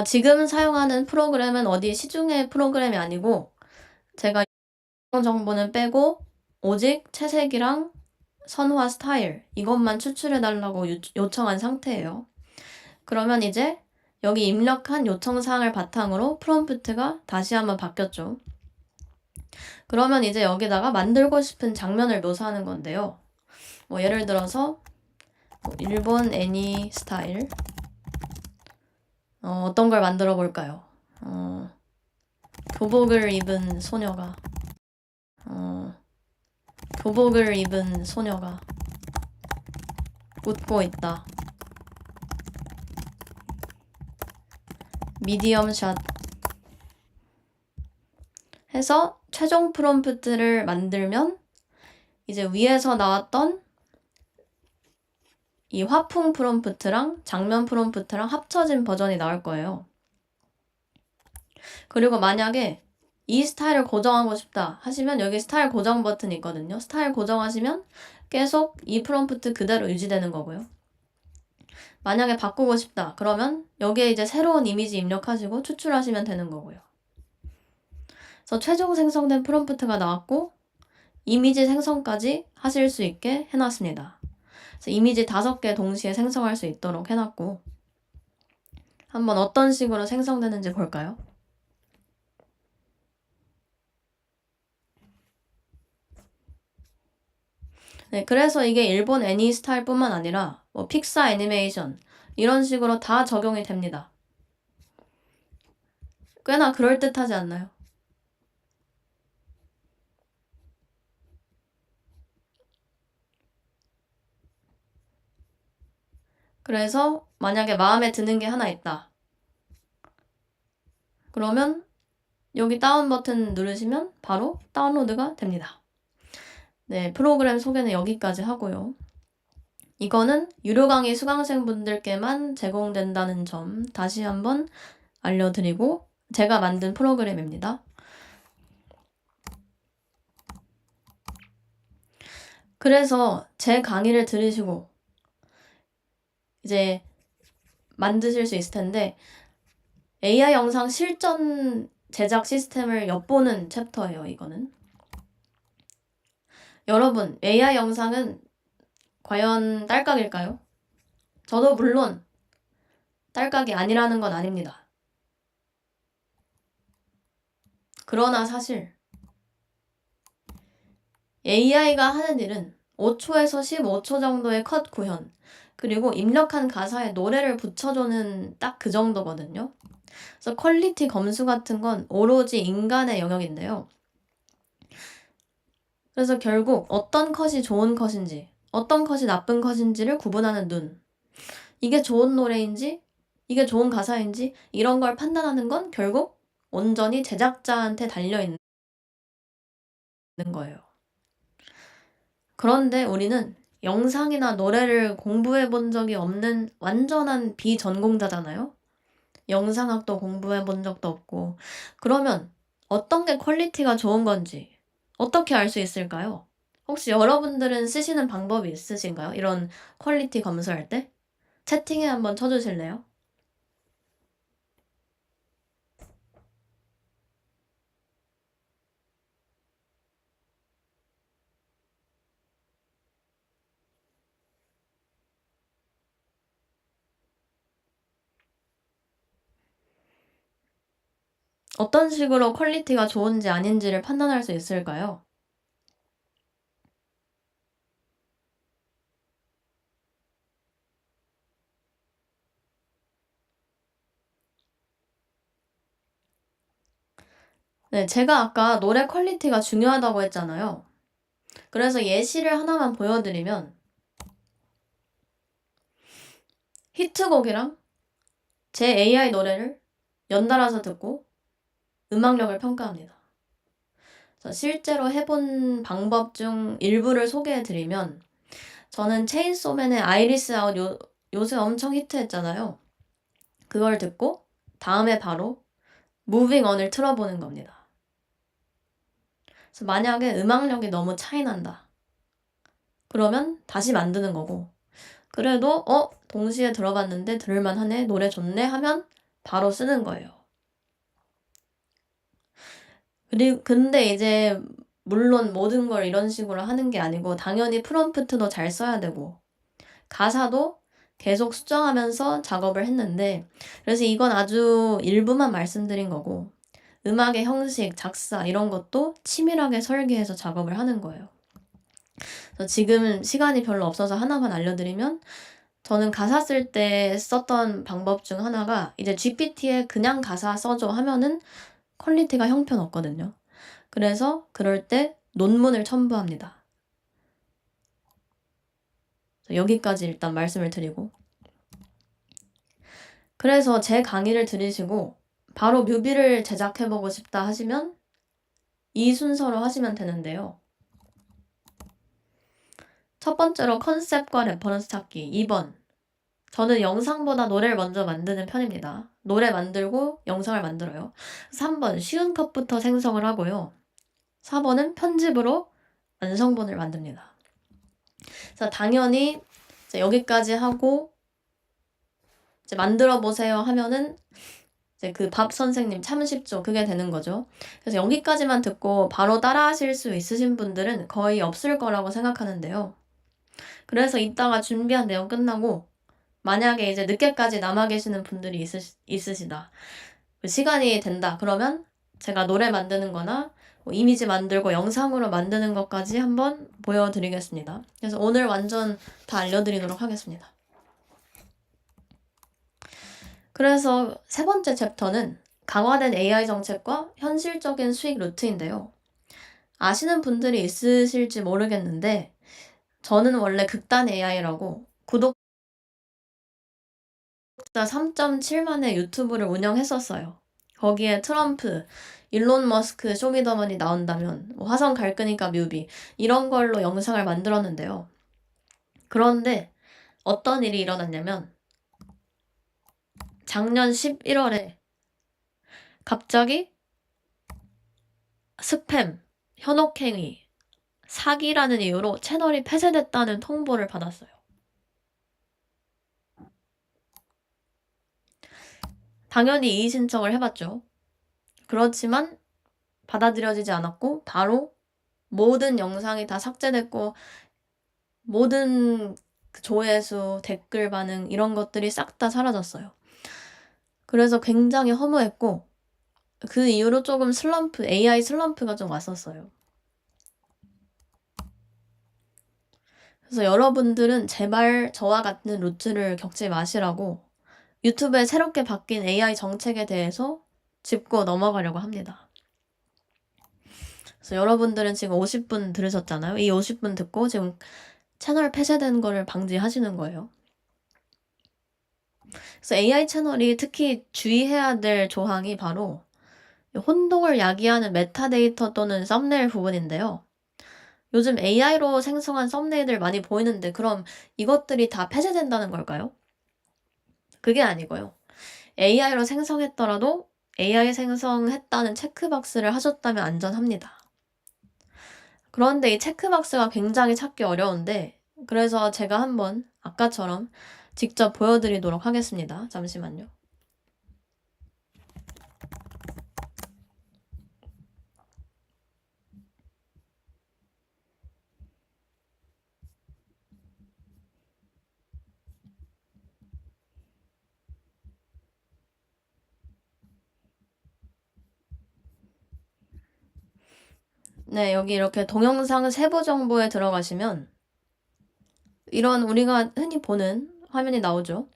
지금 사용하는 프로그램은 어디 시중의 프로그램이 아니고 제가 정보는 빼고 오직 채색이랑 선화 스타일 이것만 추출해달라고 요청한 상태예요. 그러면 이제 여기 입력한 요청사항을 바탕으로 프롬프트가 다시 한번 바뀌었죠. 그러면 이제 여기다가 만들고 싶은 장면을 묘사하는 건데요. 예를 들어서 일본 애니 스타일 어떤 걸 만들어 볼까요? 교복을 입은 소녀가 웃고 있다. 미디엄 샷 해서 최종 프롬프트를 만들면 이제 위에서 나왔던 이 화풍 프롬프트랑 장면 프롬프트랑 합쳐진 버전이 나올 거예요. 그리고 만약에 이 스타일을 고정하고 싶다 하시면 여기 스타일 고정 버튼이 있거든요. 스타일 고정하시면 계속 이 프롬프트 그대로 유지되는 거고요. 만약에 바꾸고 싶다 그러면 여기에 이제 새로운 이미지 입력하시고 추출하시면 되는 거고요. 그래서 최종 생성된 프롬프트가 나왔고 이미지 생성까지 하실 수 있게 해놨습니다. 그래서 이미지 5개 동시에 생성할 수 있도록 해놨고 한번 어떤 식으로 생성되는지 볼까요? 네, 그래서 이게 일본 애니 스타일뿐만 아니라 픽사 애니메이션 이런 식으로 다 적용이 됩니다. 꽤나 그럴듯하지 않나요? 그래서 만약에 마음에 드는 게 하나 있다. 그러면 여기 다운 버튼 누르시면 바로 다운로드가 됩니다. 네, 프로그램 소개는 여기까지 하고요. 이거는 유료 강의 수강생분들께만 제공된다는 점 다시 한번 알려드리고 제가 만든 프로그램입니다. 그래서 제 강의를 들으시고 이제 만드실 수 있을 텐데 AI 영상 실전 제작 시스템을 엿보는 챕터예요, 이거는. 여러분, AI 영상은 과연 딸깍일까요? 저도 물론 딸깍이 아니라는 건 아닙니다. 그러나 사실 AI가 하는 일은 5초에서 15초 정도의 컷 구현, 그리고 입력한 가사에 노래를 붙여주는 딱 그 정도거든요. 그래서 퀄리티 검수 같은 건 오로지 인간의 영역인데요. 그래서 결국 어떤 컷이 좋은 컷인지, 어떤 컷이 나쁜 컷인지를 구분하는 눈. 이게 좋은 노래인지, 이게 좋은 가사인지, 이런 걸 판단하는 건 결국 온전히 제작자한테 달려있는 거예요. 그런데 우리는 영상이나 노래를 공부해 본 적이 없는 완전한 비전공자잖아요. 영상학도 공부해 본 적도 없고. 그러면 어떤 게 퀄리티가 좋은 건지 어떻게 알 수 있을까요? 혹시 여러분들은 쓰시는 방법이 있으신가요? 이런 퀄리티 검수할 때? 채팅에 한번 쳐주실래요? 어떤 식으로 퀄리티가 좋은지 아닌지를 판단할 수 있을까요? 네, 제가 아까 노래 퀄리티가 중요하다고 했잖아요. 그래서 예시를 하나만 보여드리면 히트곡이랑 제 AI 노래를 연달아서 듣고 음악력을 평가합니다. 실제로 해본 방법 중 일부를 소개해드리면 저는 체인소맨의 아이리스 아웃 요새 엄청 히트했잖아요. 그걸 듣고 다음에 바로 무빙 언을 틀어보는 겁니다. 그래서 만약에 음악력이 너무 차이 난다. 그러면 다시 만드는 거고, 그래도 동시에 들어봤는데 들을만하네, 노래 좋네 하면 바로 쓰는 거예요. 그리고 근데 이제 물론 모든 걸 이런 식으로 하는 게 아니고 당연히 프롬프트도 잘 써야 되고 가사도 계속 수정하면서 작업을 했는데, 그래서 이건 아주 일부만 말씀드린 거고 음악의 형식, 작사 이런 것도 치밀하게 설계해서 작업을 하는 거예요. 그래서 지금 시간이 별로 없어서 하나만 알려드리면 저는 가사 쓸 때 썼던 방법 중 하나가 이제 GPT에 그냥 가사 써줘 하면은 퀄리티가 형편없거든요. 그래서 그럴 때 논문을 첨부합니다. 여기까지 일단 말씀을 드리고, 그래서 제 강의를 들으시고 바로 뮤비를 제작해보고 싶다 하시면 이 순서로 하시면 되는데요. 첫 번째로 컨셉과 레퍼런스 찾기. 2번, 저는 영상보다 노래를 먼저 만드는 편입니다. 노래 만들고 영상을 만들어요. 3번, 쉬운 컷부터 생성을 하고요. 4번은 편집으로 완성본을 만듭니다. 자, 당연히 이제 여기까지 하고 이제 만들어 보세요 하면은 이제 그 밥 선생님 참 쉽죠. 그게 되는 거죠. 그래서 여기까지만 듣고 바로 따라 하실 수 있으신 분들은 거의 없을 거라고 생각하는데요. 그래서 이따가 준비한 내용 끝나고 만약에 이제 늦게까지 남아 계시는 분들이 있으시다. 시간이 된다. 그러면 제가 노래 만드는 거나 뭐 이미지 만들고 영상으로 만드는 것까지 한번 보여드리겠습니다. 그래서 오늘 완전 다 알려드리도록 하겠습니다. 그래서 세 번째 챕터는 강화된 AI 정책과 현실적인 수익 루트인데요. 아시는 분들이 있으실지 모르겠는데 저는 원래 극단 AI라고 구독자 3.7만의 유튜브를 운영했었어요. 거기에 트럼프, 일론 머스크, 쇼미더머니 나온다면 화성 갈 거니까 뮤비 이런 걸로 영상을 만들었는데요. 그런데 어떤 일이 일어났냐면 작년 11월에 갑자기 스팸, 현혹행위, 사기라는 이유로 채널이 폐쇄됐다는 통보를 받았어요. 당연히 이의 신청을 해봤죠. 그렇지만 받아들여지지 않았고 바로 모든 영상이 다 삭제됐고 모든 조회수, 댓글 반응 이런 것들이 싹 다 사라졌어요. 그래서 굉장히 허무했고 그 이후로 조금 AI 슬럼프가 좀 왔었어요. 그래서 여러분들은 제발 저와 같은 루트를 겪지 마시라고 유튜브에 새롭게 바뀐 AI 정책에 대해서 짚고 넘어가려고 합니다. 그래서 여러분들은 지금 50분 들으셨잖아요. 이 50분 듣고 지금 채널 폐쇄되는 거를 방지하시는 거예요. 그래서 AI 채널이 특히 주의해야 될 조항이 바로 혼동을 야기하는 메타데이터 또는 썸네일 부분인데요. 요즘 AI로 생성한 썸네일들 많이 보이는데 그럼 이것들이 다 폐쇄된다는 걸까요? 그게 아니고요. AI로 생성했더라도 AI 생성했다는 체크박스를 하셨다면 안전합니다. 그런데 이 체크박스가 굉장히 찾기 어려운데 그래서 제가 한번 아까처럼 직접 보여드리도록 하겠습니다. 잠시만요. 네, 여기 이렇게 동영상 세부 정보에 들어가시면 이런 우리가 흔히 보는 화면이 나오죠.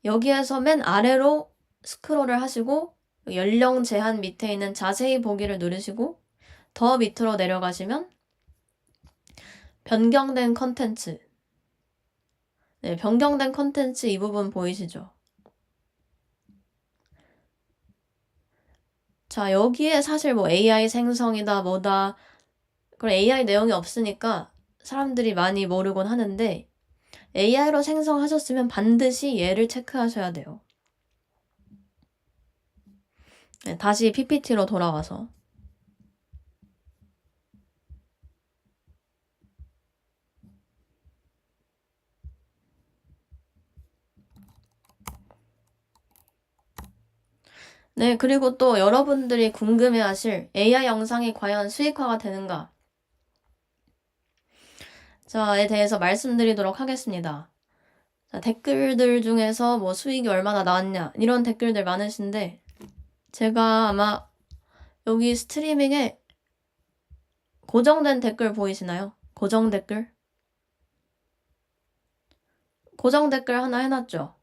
여기에서 맨 아래로 스크롤을 하시고 연령 제한 밑에 있는 자세히 보기를 누르시고 더 밑으로 내려가시면 변경된 컨텐츠, 네, 변경된 컨텐츠 이 부분 보이시죠? 자, 여기에 사실 뭐 AI 생성이다 뭐다 그런 AI 내용이 없으니까 사람들이 많이 모르곤 하는데 AI로 생성하셨으면 반드시 얘를 체크하셔야 돼요. 네, 다시 PPT로 돌아와서 네, 그리고 또 여러분들이 궁금해하실 AI 영상이 과연 수익화가 되는가? 자에 대해서 말씀드리도록 하겠습니다. 자, 댓글들 중에서 뭐 수익이 얼마나 나왔냐 이런 댓글들 많으신데 제가 아마 여기 스트리밍에 고정된 댓글 보이시나요? 고정 댓글? 고정 댓글 하나 해놨죠?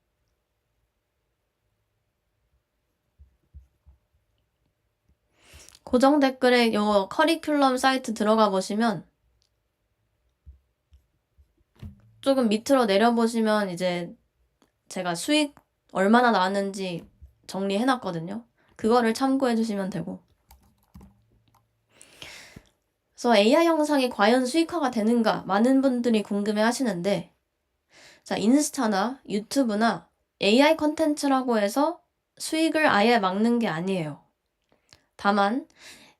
고정 댓글에 요 커리큘럼 사이트 들어가 보시면 조금 밑으로 내려보시면 이제 제가 수익 얼마나 나왔는지 정리해놨거든요. 그거를 참고해 주시면 되고. 그래서 AI 영상이 과연 수익화가 되는가 많은 분들이 궁금해 하시는데 자, 인스타나 유튜브나 AI 컨텐츠라고 해서 수익을 아예 막는 게 아니에요. 다만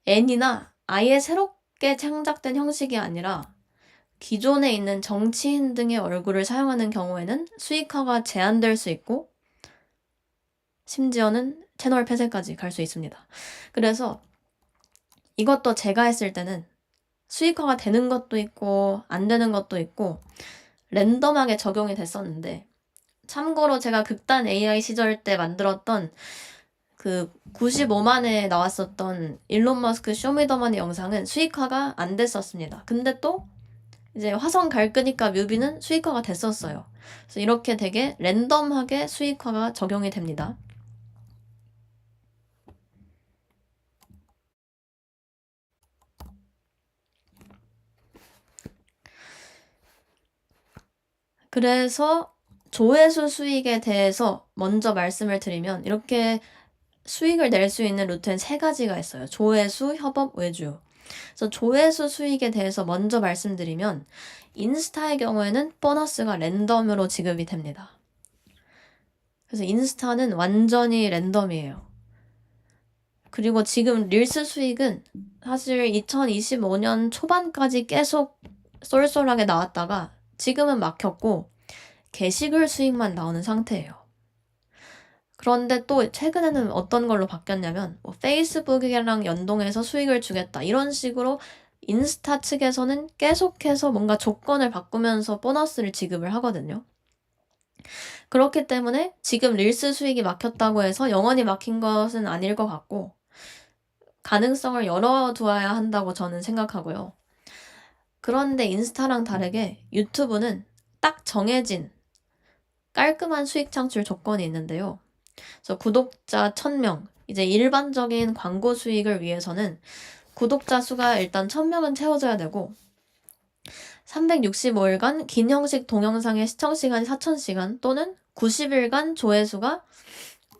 N이나 아예 새롭게 창작된 형식이 아니라 기존에 있는 정치인 등의 얼굴을 사용하는 경우에는 수익화가 제한될 수 있고 심지어는 채널 폐쇄까지 갈 수 있습니다. 그래서 이것도 제가 했을 때는 수익화가 되는 것도 있고 안 되는 것도 있고 랜덤하게 적용이 됐었는데 참고로 제가 극단 AI 시절 때 만들었던 그 95만에 나왔었던 일론 머스크 쇼미더머니 영상은 수익화가 안 됐었습니다. 근데 또 이제 화성 갈 거니까 뮤비는 수익화가 됐었어요. 그래서 이렇게 되게 랜덤하게 수익화가 적용이 됩니다. 그래서 조회수 수익에 대해서 먼저 말씀을 드리면 이렇게 수익을 낼 수 있는 루트엔 3가지가 있어요. 조회수, 협업, 외주. 그래서 조회수 수익에 대해서 먼저 말씀드리면 인스타의 경우에는 보너스가 랜덤으로 지급이 됩니다. 그래서 인스타는 완전히 랜덤이에요. 그리고 지금 릴스 수익은 사실 2025년 초반까지 계속 쏠쏠하게 나왔다가 지금은 막혔고 게시글 수익만 나오는 상태예요. 그런데 또 최근에는 어떤 걸로 바뀌었냐면 뭐 페이스북이랑 연동해서 수익을 주겠다 이런 식으로 인스타 측에서는 계속해서 뭔가 조건을 바꾸면서 보너스를 지급을 하거든요. 그렇기 때문에 지금 릴스 수익이 막혔다고 해서 영원히 막힌 것은 아닐 것 같고 가능성을 열어두어야 한다고 저는 생각하고요. 그런데 인스타랑 다르게 유튜브는 딱 정해진 깔끔한 수익 창출 조건이 있는데요. 그래서 구독자 1000명, 이제 일반적인 광고 수익을 위해서는 구독자 수가 일단 1000명은 채워져야 되고 365일간 긴 형식 동영상의 시청시간이 4000시간 또는 90일간 조회수가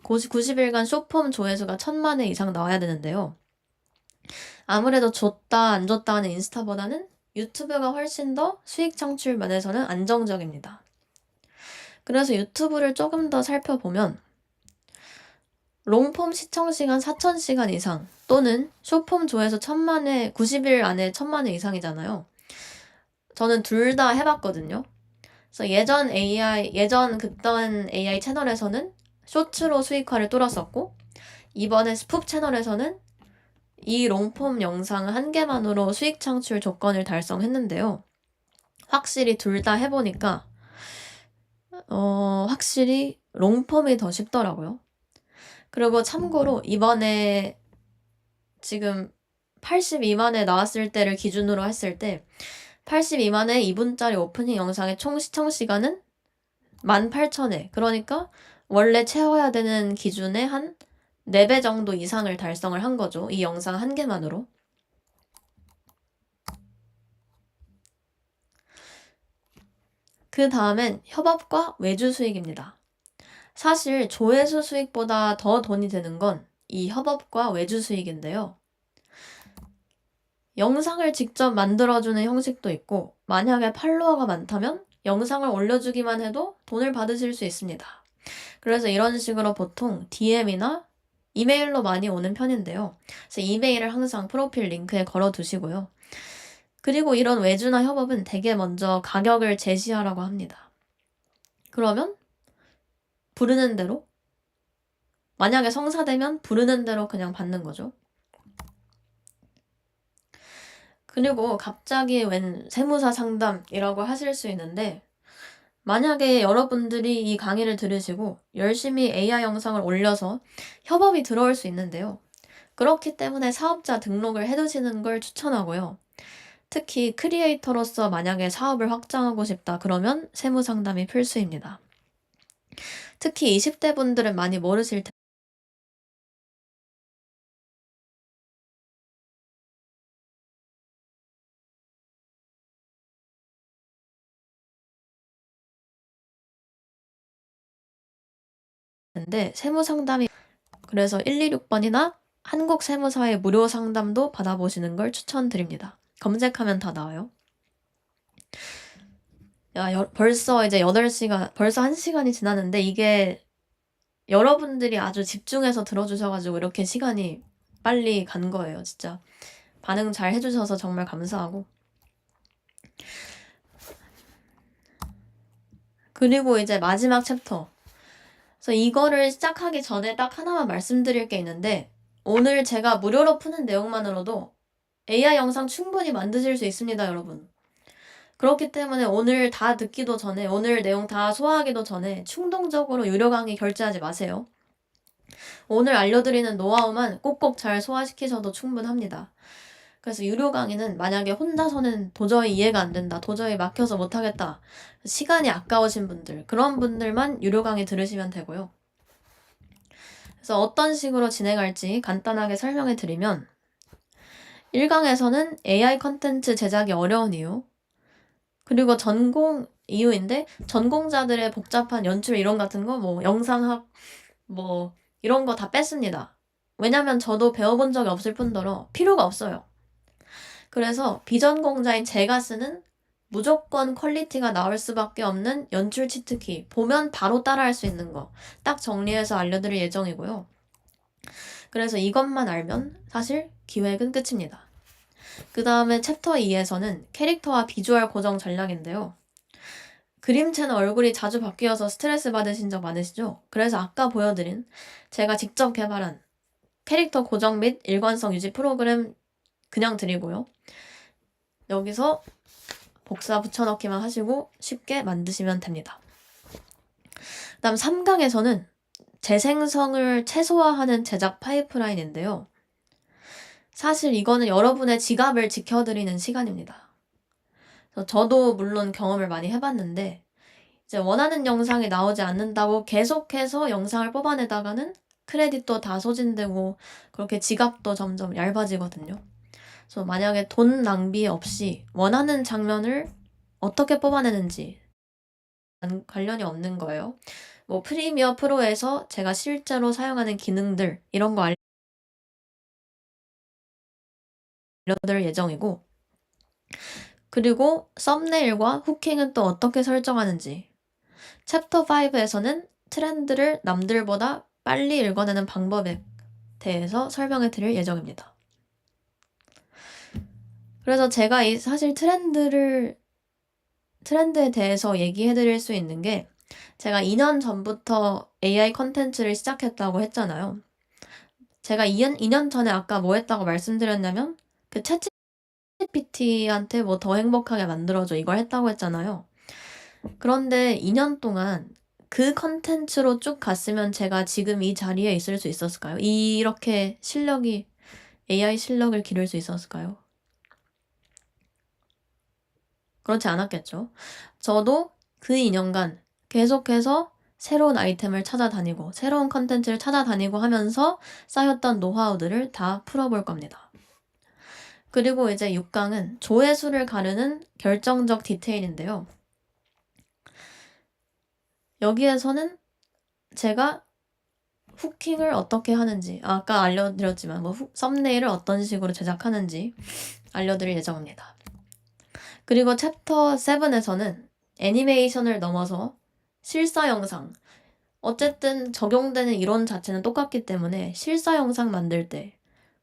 90일간 쇼폼 조회수가 1000만 회 이상 나와야 되는데요. 아무래도 줬다 안 줬다 하는 인스타보다는 유튜브가 훨씬 더 수익 창출 면에서는 안정적입니다. 그래서 유튜브를 조금 더 살펴보면 롱폼 시청시간 4000시간 이상 또는 쇼폼 조회수 1000만 회, 90일 안에 1000만 회 이상이잖아요. 저는 둘 다 해봤거든요. 그래서 예전 극단 AI 채널에서는 쇼츠로 수익화를 뚫었었고 이번에 스푹 채널에서는 이 롱폼 영상 한 개만으로 수익 창출 조건을 달성했는데요. 확실히 둘 다 해보니까 확실히 롱폼이 더 쉽더라고요. 그리고 참고로 이번에 지금 82만 회 나왔을 때를 기준으로 했을 때 82만 회 2분짜리 오프닝 영상의 총 시청시간은 18,000회. 그러니까 원래 채워야 되는 기준의 한 4배 정도 이상을 달성을 한 거죠. 이 영상 한 개만으로. 그 다음엔 협업과 외주 수익입니다. 사실 조회수 수익보다 더 돈이 되는 건 이 협업과 외주 수익인데요. 영상을 직접 만들어주는 형식도 있고 만약에 팔로워가 많다면 영상을 올려주기만 해도 돈을 받으실 수 있습니다. 그래서 이런 식으로 보통 DM이나 이메일로 많이 오는 편인데요. 그래서 이메일을 항상 프로필 링크에 걸어 두시고요. 그리고 이런 외주나 협업은 되게 먼저 가격을 제시하라고 합니다. 그러면 부르는 대로 만약에 성사되면 부르는 대로 그냥 받는 거죠. 그리고 갑자기 웬 세무사 상담이라고 하실 수 있는데 만약에 여러분들이 이 강의를 들으시고 열심히 AI 영상을 올려서 협업이 들어올 수 있는데요. 그렇기 때문에 사업자 등록을 해두시는 걸 추천하고요. 특히 크리에이터로서 만약에 사업을 확장하고 싶다 그러면 세무 상담이 필수입니다. 특히 20대 분들은 많이 모르실 텐데 세무 상담이 그래서 126번이나 한국세무사의 무료 상담도 받아보시는 걸 추천드립니다. 검색하면 다 나와요. 벌써 이제 8시간, 벌써 1시간이 지났는데 이게 여러분들이 아주 집중해서 들어주셔가지고 이렇게 시간이 빨리 간 거예요, 진짜. 반응 잘 해주셔서 정말 감사하고. 그리고 이제 마지막 챕터. 그래서 이거를 시작하기 전에 딱 하나만 말씀드릴 게 있는데 오늘 제가 무료로 푸는 내용만으로도 AI 영상 충분히 만드실 수 있습니다, 여러분. 그렇기 때문에 오늘 다 듣기도 전에, 오늘 내용 다 소화하기도 전에 충동적으로 유료 강의 결제하지 마세요. 오늘 알려드리는 노하우만 꼭꼭 잘 소화시키셔도 충분합니다. 그래서 유료 강의는 만약에 혼자서는 도저히 이해가 안 된다, 도저히 막혀서 못하겠다, 시간이 아까우신 분들, 그런 분들만 유료 강의 들으시면 되고요. 그래서 어떤 식으로 진행할지 간단하게 설명해 드리면 1강에서는 AI 컨텐츠 제작이 어려운 이유, 그리고 전공 이유인데 전공자들의 복잡한 연출 이론 같은 거, 뭐 영상학, 뭐 이런 거 다 뺐습니다. 왜냐면 저도 배워본 적이 없을 뿐더러 필요가 없어요. 그래서 비전공자인 제가 쓰는 무조건 퀄리티가 나올 수밖에 없는 연출 치트키, 보면 바로 따라할 수 있는 거 딱 정리해서 알려드릴 예정이고요. 그래서 이것만 알면 사실 기획은 끝입니다. 그 다음에 챕터 2에서는 캐릭터와 비주얼 고정 전략인데요. 그림체는 얼굴이 자주 바뀌어서 스트레스 받으신 적 많으시죠? 그래서 아까 보여드린 제가 직접 개발한 캐릭터 고정 및 일관성 유지 프로그램 그냥 드리고요. 여기서 복사 붙여넣기만 하시고 쉽게 만드시면 됩니다. 그 다음 3강에서는 재생성을 최소화하는 제작 파이프라인인데요. 사실 이거는 여러분의 지갑을 지켜드리는 시간입니다. 그래서 저도 물론 경험을 많이 해봤는데 이제 원하는 영상이 나오지 않는다고 계속해서 영상을 뽑아내다가는 크레딧도 다 소진되고 그렇게 지갑도 점점 얇아지거든요. 그래서 만약에 돈 낭비 없이 원하는 장면을 어떻게 뽑아내는지 관련이 없는 거예요. 뭐 프리미어 프로에서 제가 실제로 사용하는 기능들 이런 거 알려드릴 예정이고, 그리고 썸네일과 후킹은 또 어떻게 설정하는지, 챕터 5에서는 트렌드를 남들보다 빨리 읽어내는 방법에 대해서 설명해 드릴 예정입니다. 그래서 제가 사실 트렌드에 대해서 얘기해 드릴 수 있는 게, 제가 2년 전부터 AI 컨텐츠를 시작했다고 했잖아요. 제가 2년 전에 아까 뭐 했다고 말씀드렸냐면, 그 챗GPT한테 뭐 더 행복하게 만들어줘 이걸 했다고 했잖아요. 그런데 2년 동안 그 컨텐츠로 쭉 갔으면 제가 지금 이 자리에 있을 수 있었을까요? 이렇게 AI 실력을 기를 수 있었을까요? 그렇지 않았겠죠. 저도 그 2년간 계속해서 새로운 아이템을 찾아다니고 새로운 컨텐츠를 찾아다니고 하면서 쌓였던 노하우들을 다 풀어볼 겁니다. 그리고 이제 6강은 조회수를 가르는 결정적 디테일인데요. 여기에서는 제가 후킹을 어떻게 하는지, 아까 알려드렸지만 뭐 썸네일을 어떤 식으로 제작하는지 알려드릴 예정입니다. 그리고 챕터 7에서는 애니메이션을 넘어서 실사 영상, 어쨌든 적용되는 이론 자체는 똑같기 때문에 실사 영상 만들 때,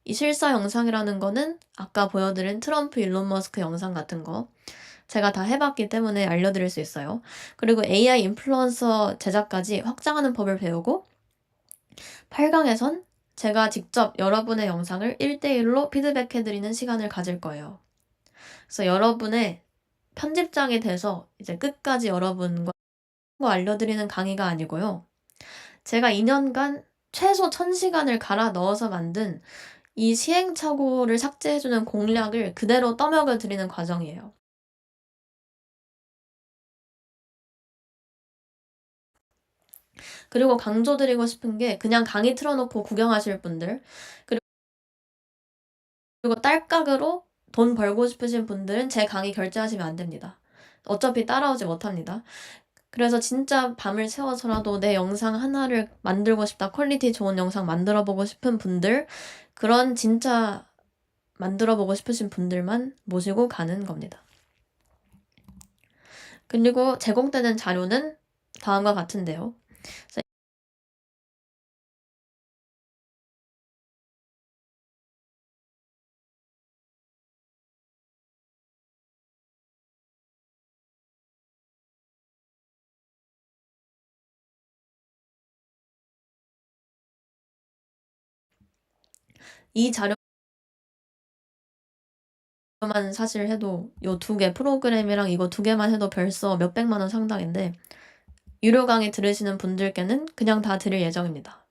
이 실사 영상이라는 거는 아까 보여드린 트럼프 일론 머스크 영상 같은 거 제가 다 해봤기 때문에 알려드릴 수 있어요. 그리고 AI 인플루언서 제작까지 확장하는 법을 배우고, 8강에선 제가 직접 여러분의 영상을 1대1로 피드백해드리는 시간을 가질 거예요. 그래서 여러분의 편집장이 돼서 이제 끝까지 여러분과 알려드리는 강의가 아니고요. 제가 2년간 최소 1000시간을 갈아 넣어서 만든 이 시행착오를 삭제해주는 공략을 그대로 떠먹여 드리는 과정이에요. 그리고 강조드리고 싶은 게 그냥 강의 틀어놓고 구경하실 분들, 그리고 딸깍으로 돈 벌고 싶으신 분들은 제 강의 결제하시면 안 됩니다. 어차피 따라오지 못합니다. 그래서 진짜 밤을 새워서라도 내 영상 하나를 만들고 싶다, 퀄리티 좋은 영상 만들어 보고 싶은 분들, 그런 진짜 만들어 보고 싶으신 분들만 모시고 가는 겁니다. 그리고 제공되는 자료는 다음과 같은데요. 이 자료만 사실 해도 요 2개 프로그램이랑 이거 2개만 해도 벌써 몇백만 원 상당인데, 유료 강의 들으시는 분들께는 그냥 다 드릴 예정입니다.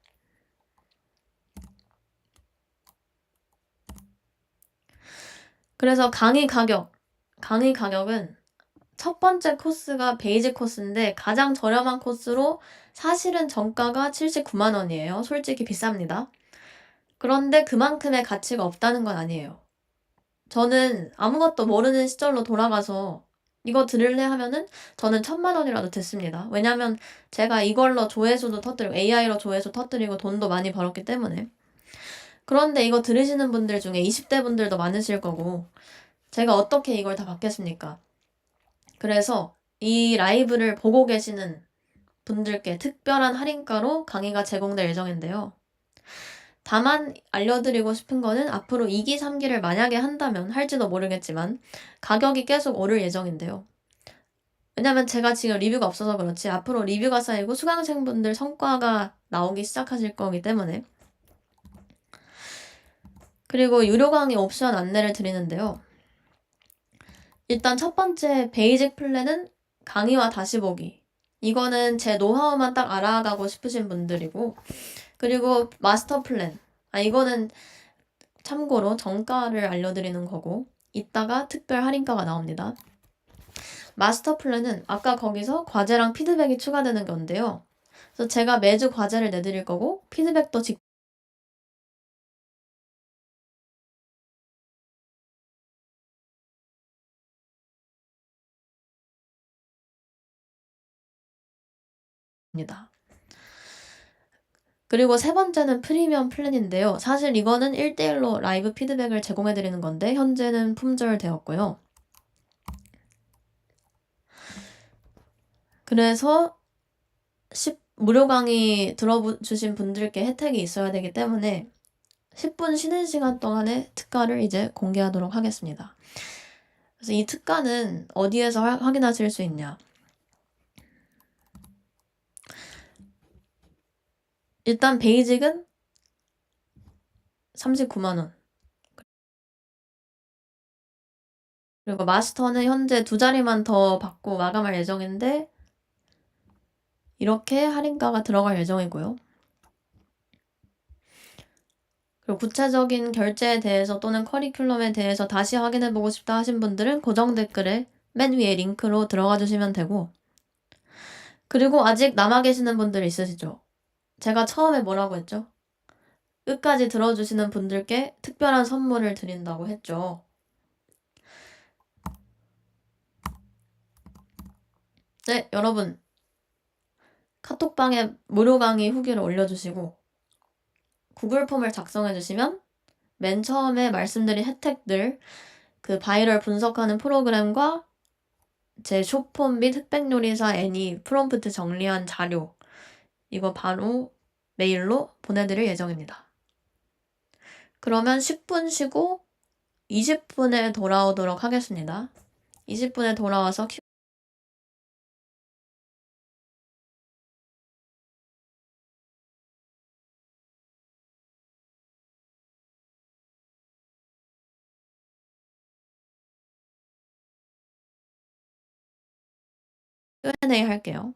그래서 강의 가격은 첫 번째 코스가 베이직 코스인데 가장 저렴한 코스로 사실은 정가가 79만 원이에요. 솔직히 비쌉니다. 그런데 그만큼의 가치가 없다는 건 아니에요. 저는 아무것도 모르는 시절로 돌아가서 이거 들을래 하면은 저는 1000만 원이라도 듣습니다. 왜냐면 제가 이걸로 조회수도 터뜨리고 AI로 조회수 터뜨리고 돈도 많이 벌었기 때문에. 그런데 이거 들으시는 분들 중에 20대 분들도 많으실 거고 제가 어떻게 이걸 다 받겠습니까? 그래서 이 라이브를 보고 계시는 분들께 특별한 할인가로 강의가 제공될 예정인데요. 다만 알려드리고 싶은 거는 앞으로 2기, 3기를 만약에 한다면 할지도 모르겠지만 가격이 계속 오를 예정인데요. 왜냐면 제가 지금 리뷰가 없어서 그렇지 앞으로 리뷰가 쌓이고 수강생분들 성과가 나오기 시작하실 거기 때문에. 그리고 유료 강의 옵션 안내를 드리는데요. 일단 첫 번째 베이직 플랜은 강의와 다시 보기. 이거는 제 노하우만 딱 알아가고 싶으신 분들이고, 그리고 마스터 플랜. 이거는 참고로 정가를 알려드리는 거고, 이따가 특별 할인가가 나옵니다. 마스터 플랜은 아까 거기서 과제랑 피드백이 추가되는 건데요. 그래서 제가 매주 과제를 내드릴 거고 피드백도 직입니다. 그리고 세 번째는 프리미엄 플랜인데요. 사실 이거는 1대1로 라이브 피드백을 제공해드리는 건데 현재는 품절되었고요. 그래서 무료 강의 들어주신 분들께 혜택이 있어야 되기 때문에 10분 쉬는 시간 동안의 특가를 이제 공개하도록 하겠습니다. 그래서 이 특가는 어디에서 확인하실 수 있냐? 일단 베이직은 39만원. 그리고 마스터는 현재 2자리만 더 받고 마감할 예정인데 이렇게 할인가가 들어갈 예정이고요. 그리고 구체적인 결제에 대해서 또는 커리큘럼에 대해서 다시 확인해보고 싶다 하신 분들은 고정 댓글에 맨 위에 링크로 들어가 주시면 되고, 그리고 아직 남아 계시는 분들 있으시죠? 제가 처음에 뭐라고 했죠? 끝까지 들어주시는 분들께 특별한 선물을 드린다고 했죠. 네, 여러분. 카톡방에 무료 강의 후기를 올려주시고 구글 폼을 작성해주시면 맨 처음에 말씀드린 혜택들, 그 바이럴 분석하는 프로그램과 제 숏폼 및 흑백요리사 애니 프롬프트 정리한 자료, 이거 바로 메일로 보내드릴 예정입니다. 그러면 10분 쉬고 20분에 돌아오도록 하겠습니다. 20분에 돌아와서 Q&A 할게요.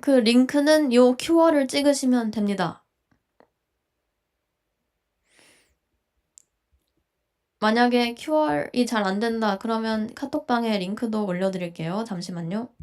그 링크는 요 QR을 찍으시면 됩니다. 만약에 QR이 잘 안 된다 그러면 카톡방에 링크도 올려드릴게요. 잠시만요.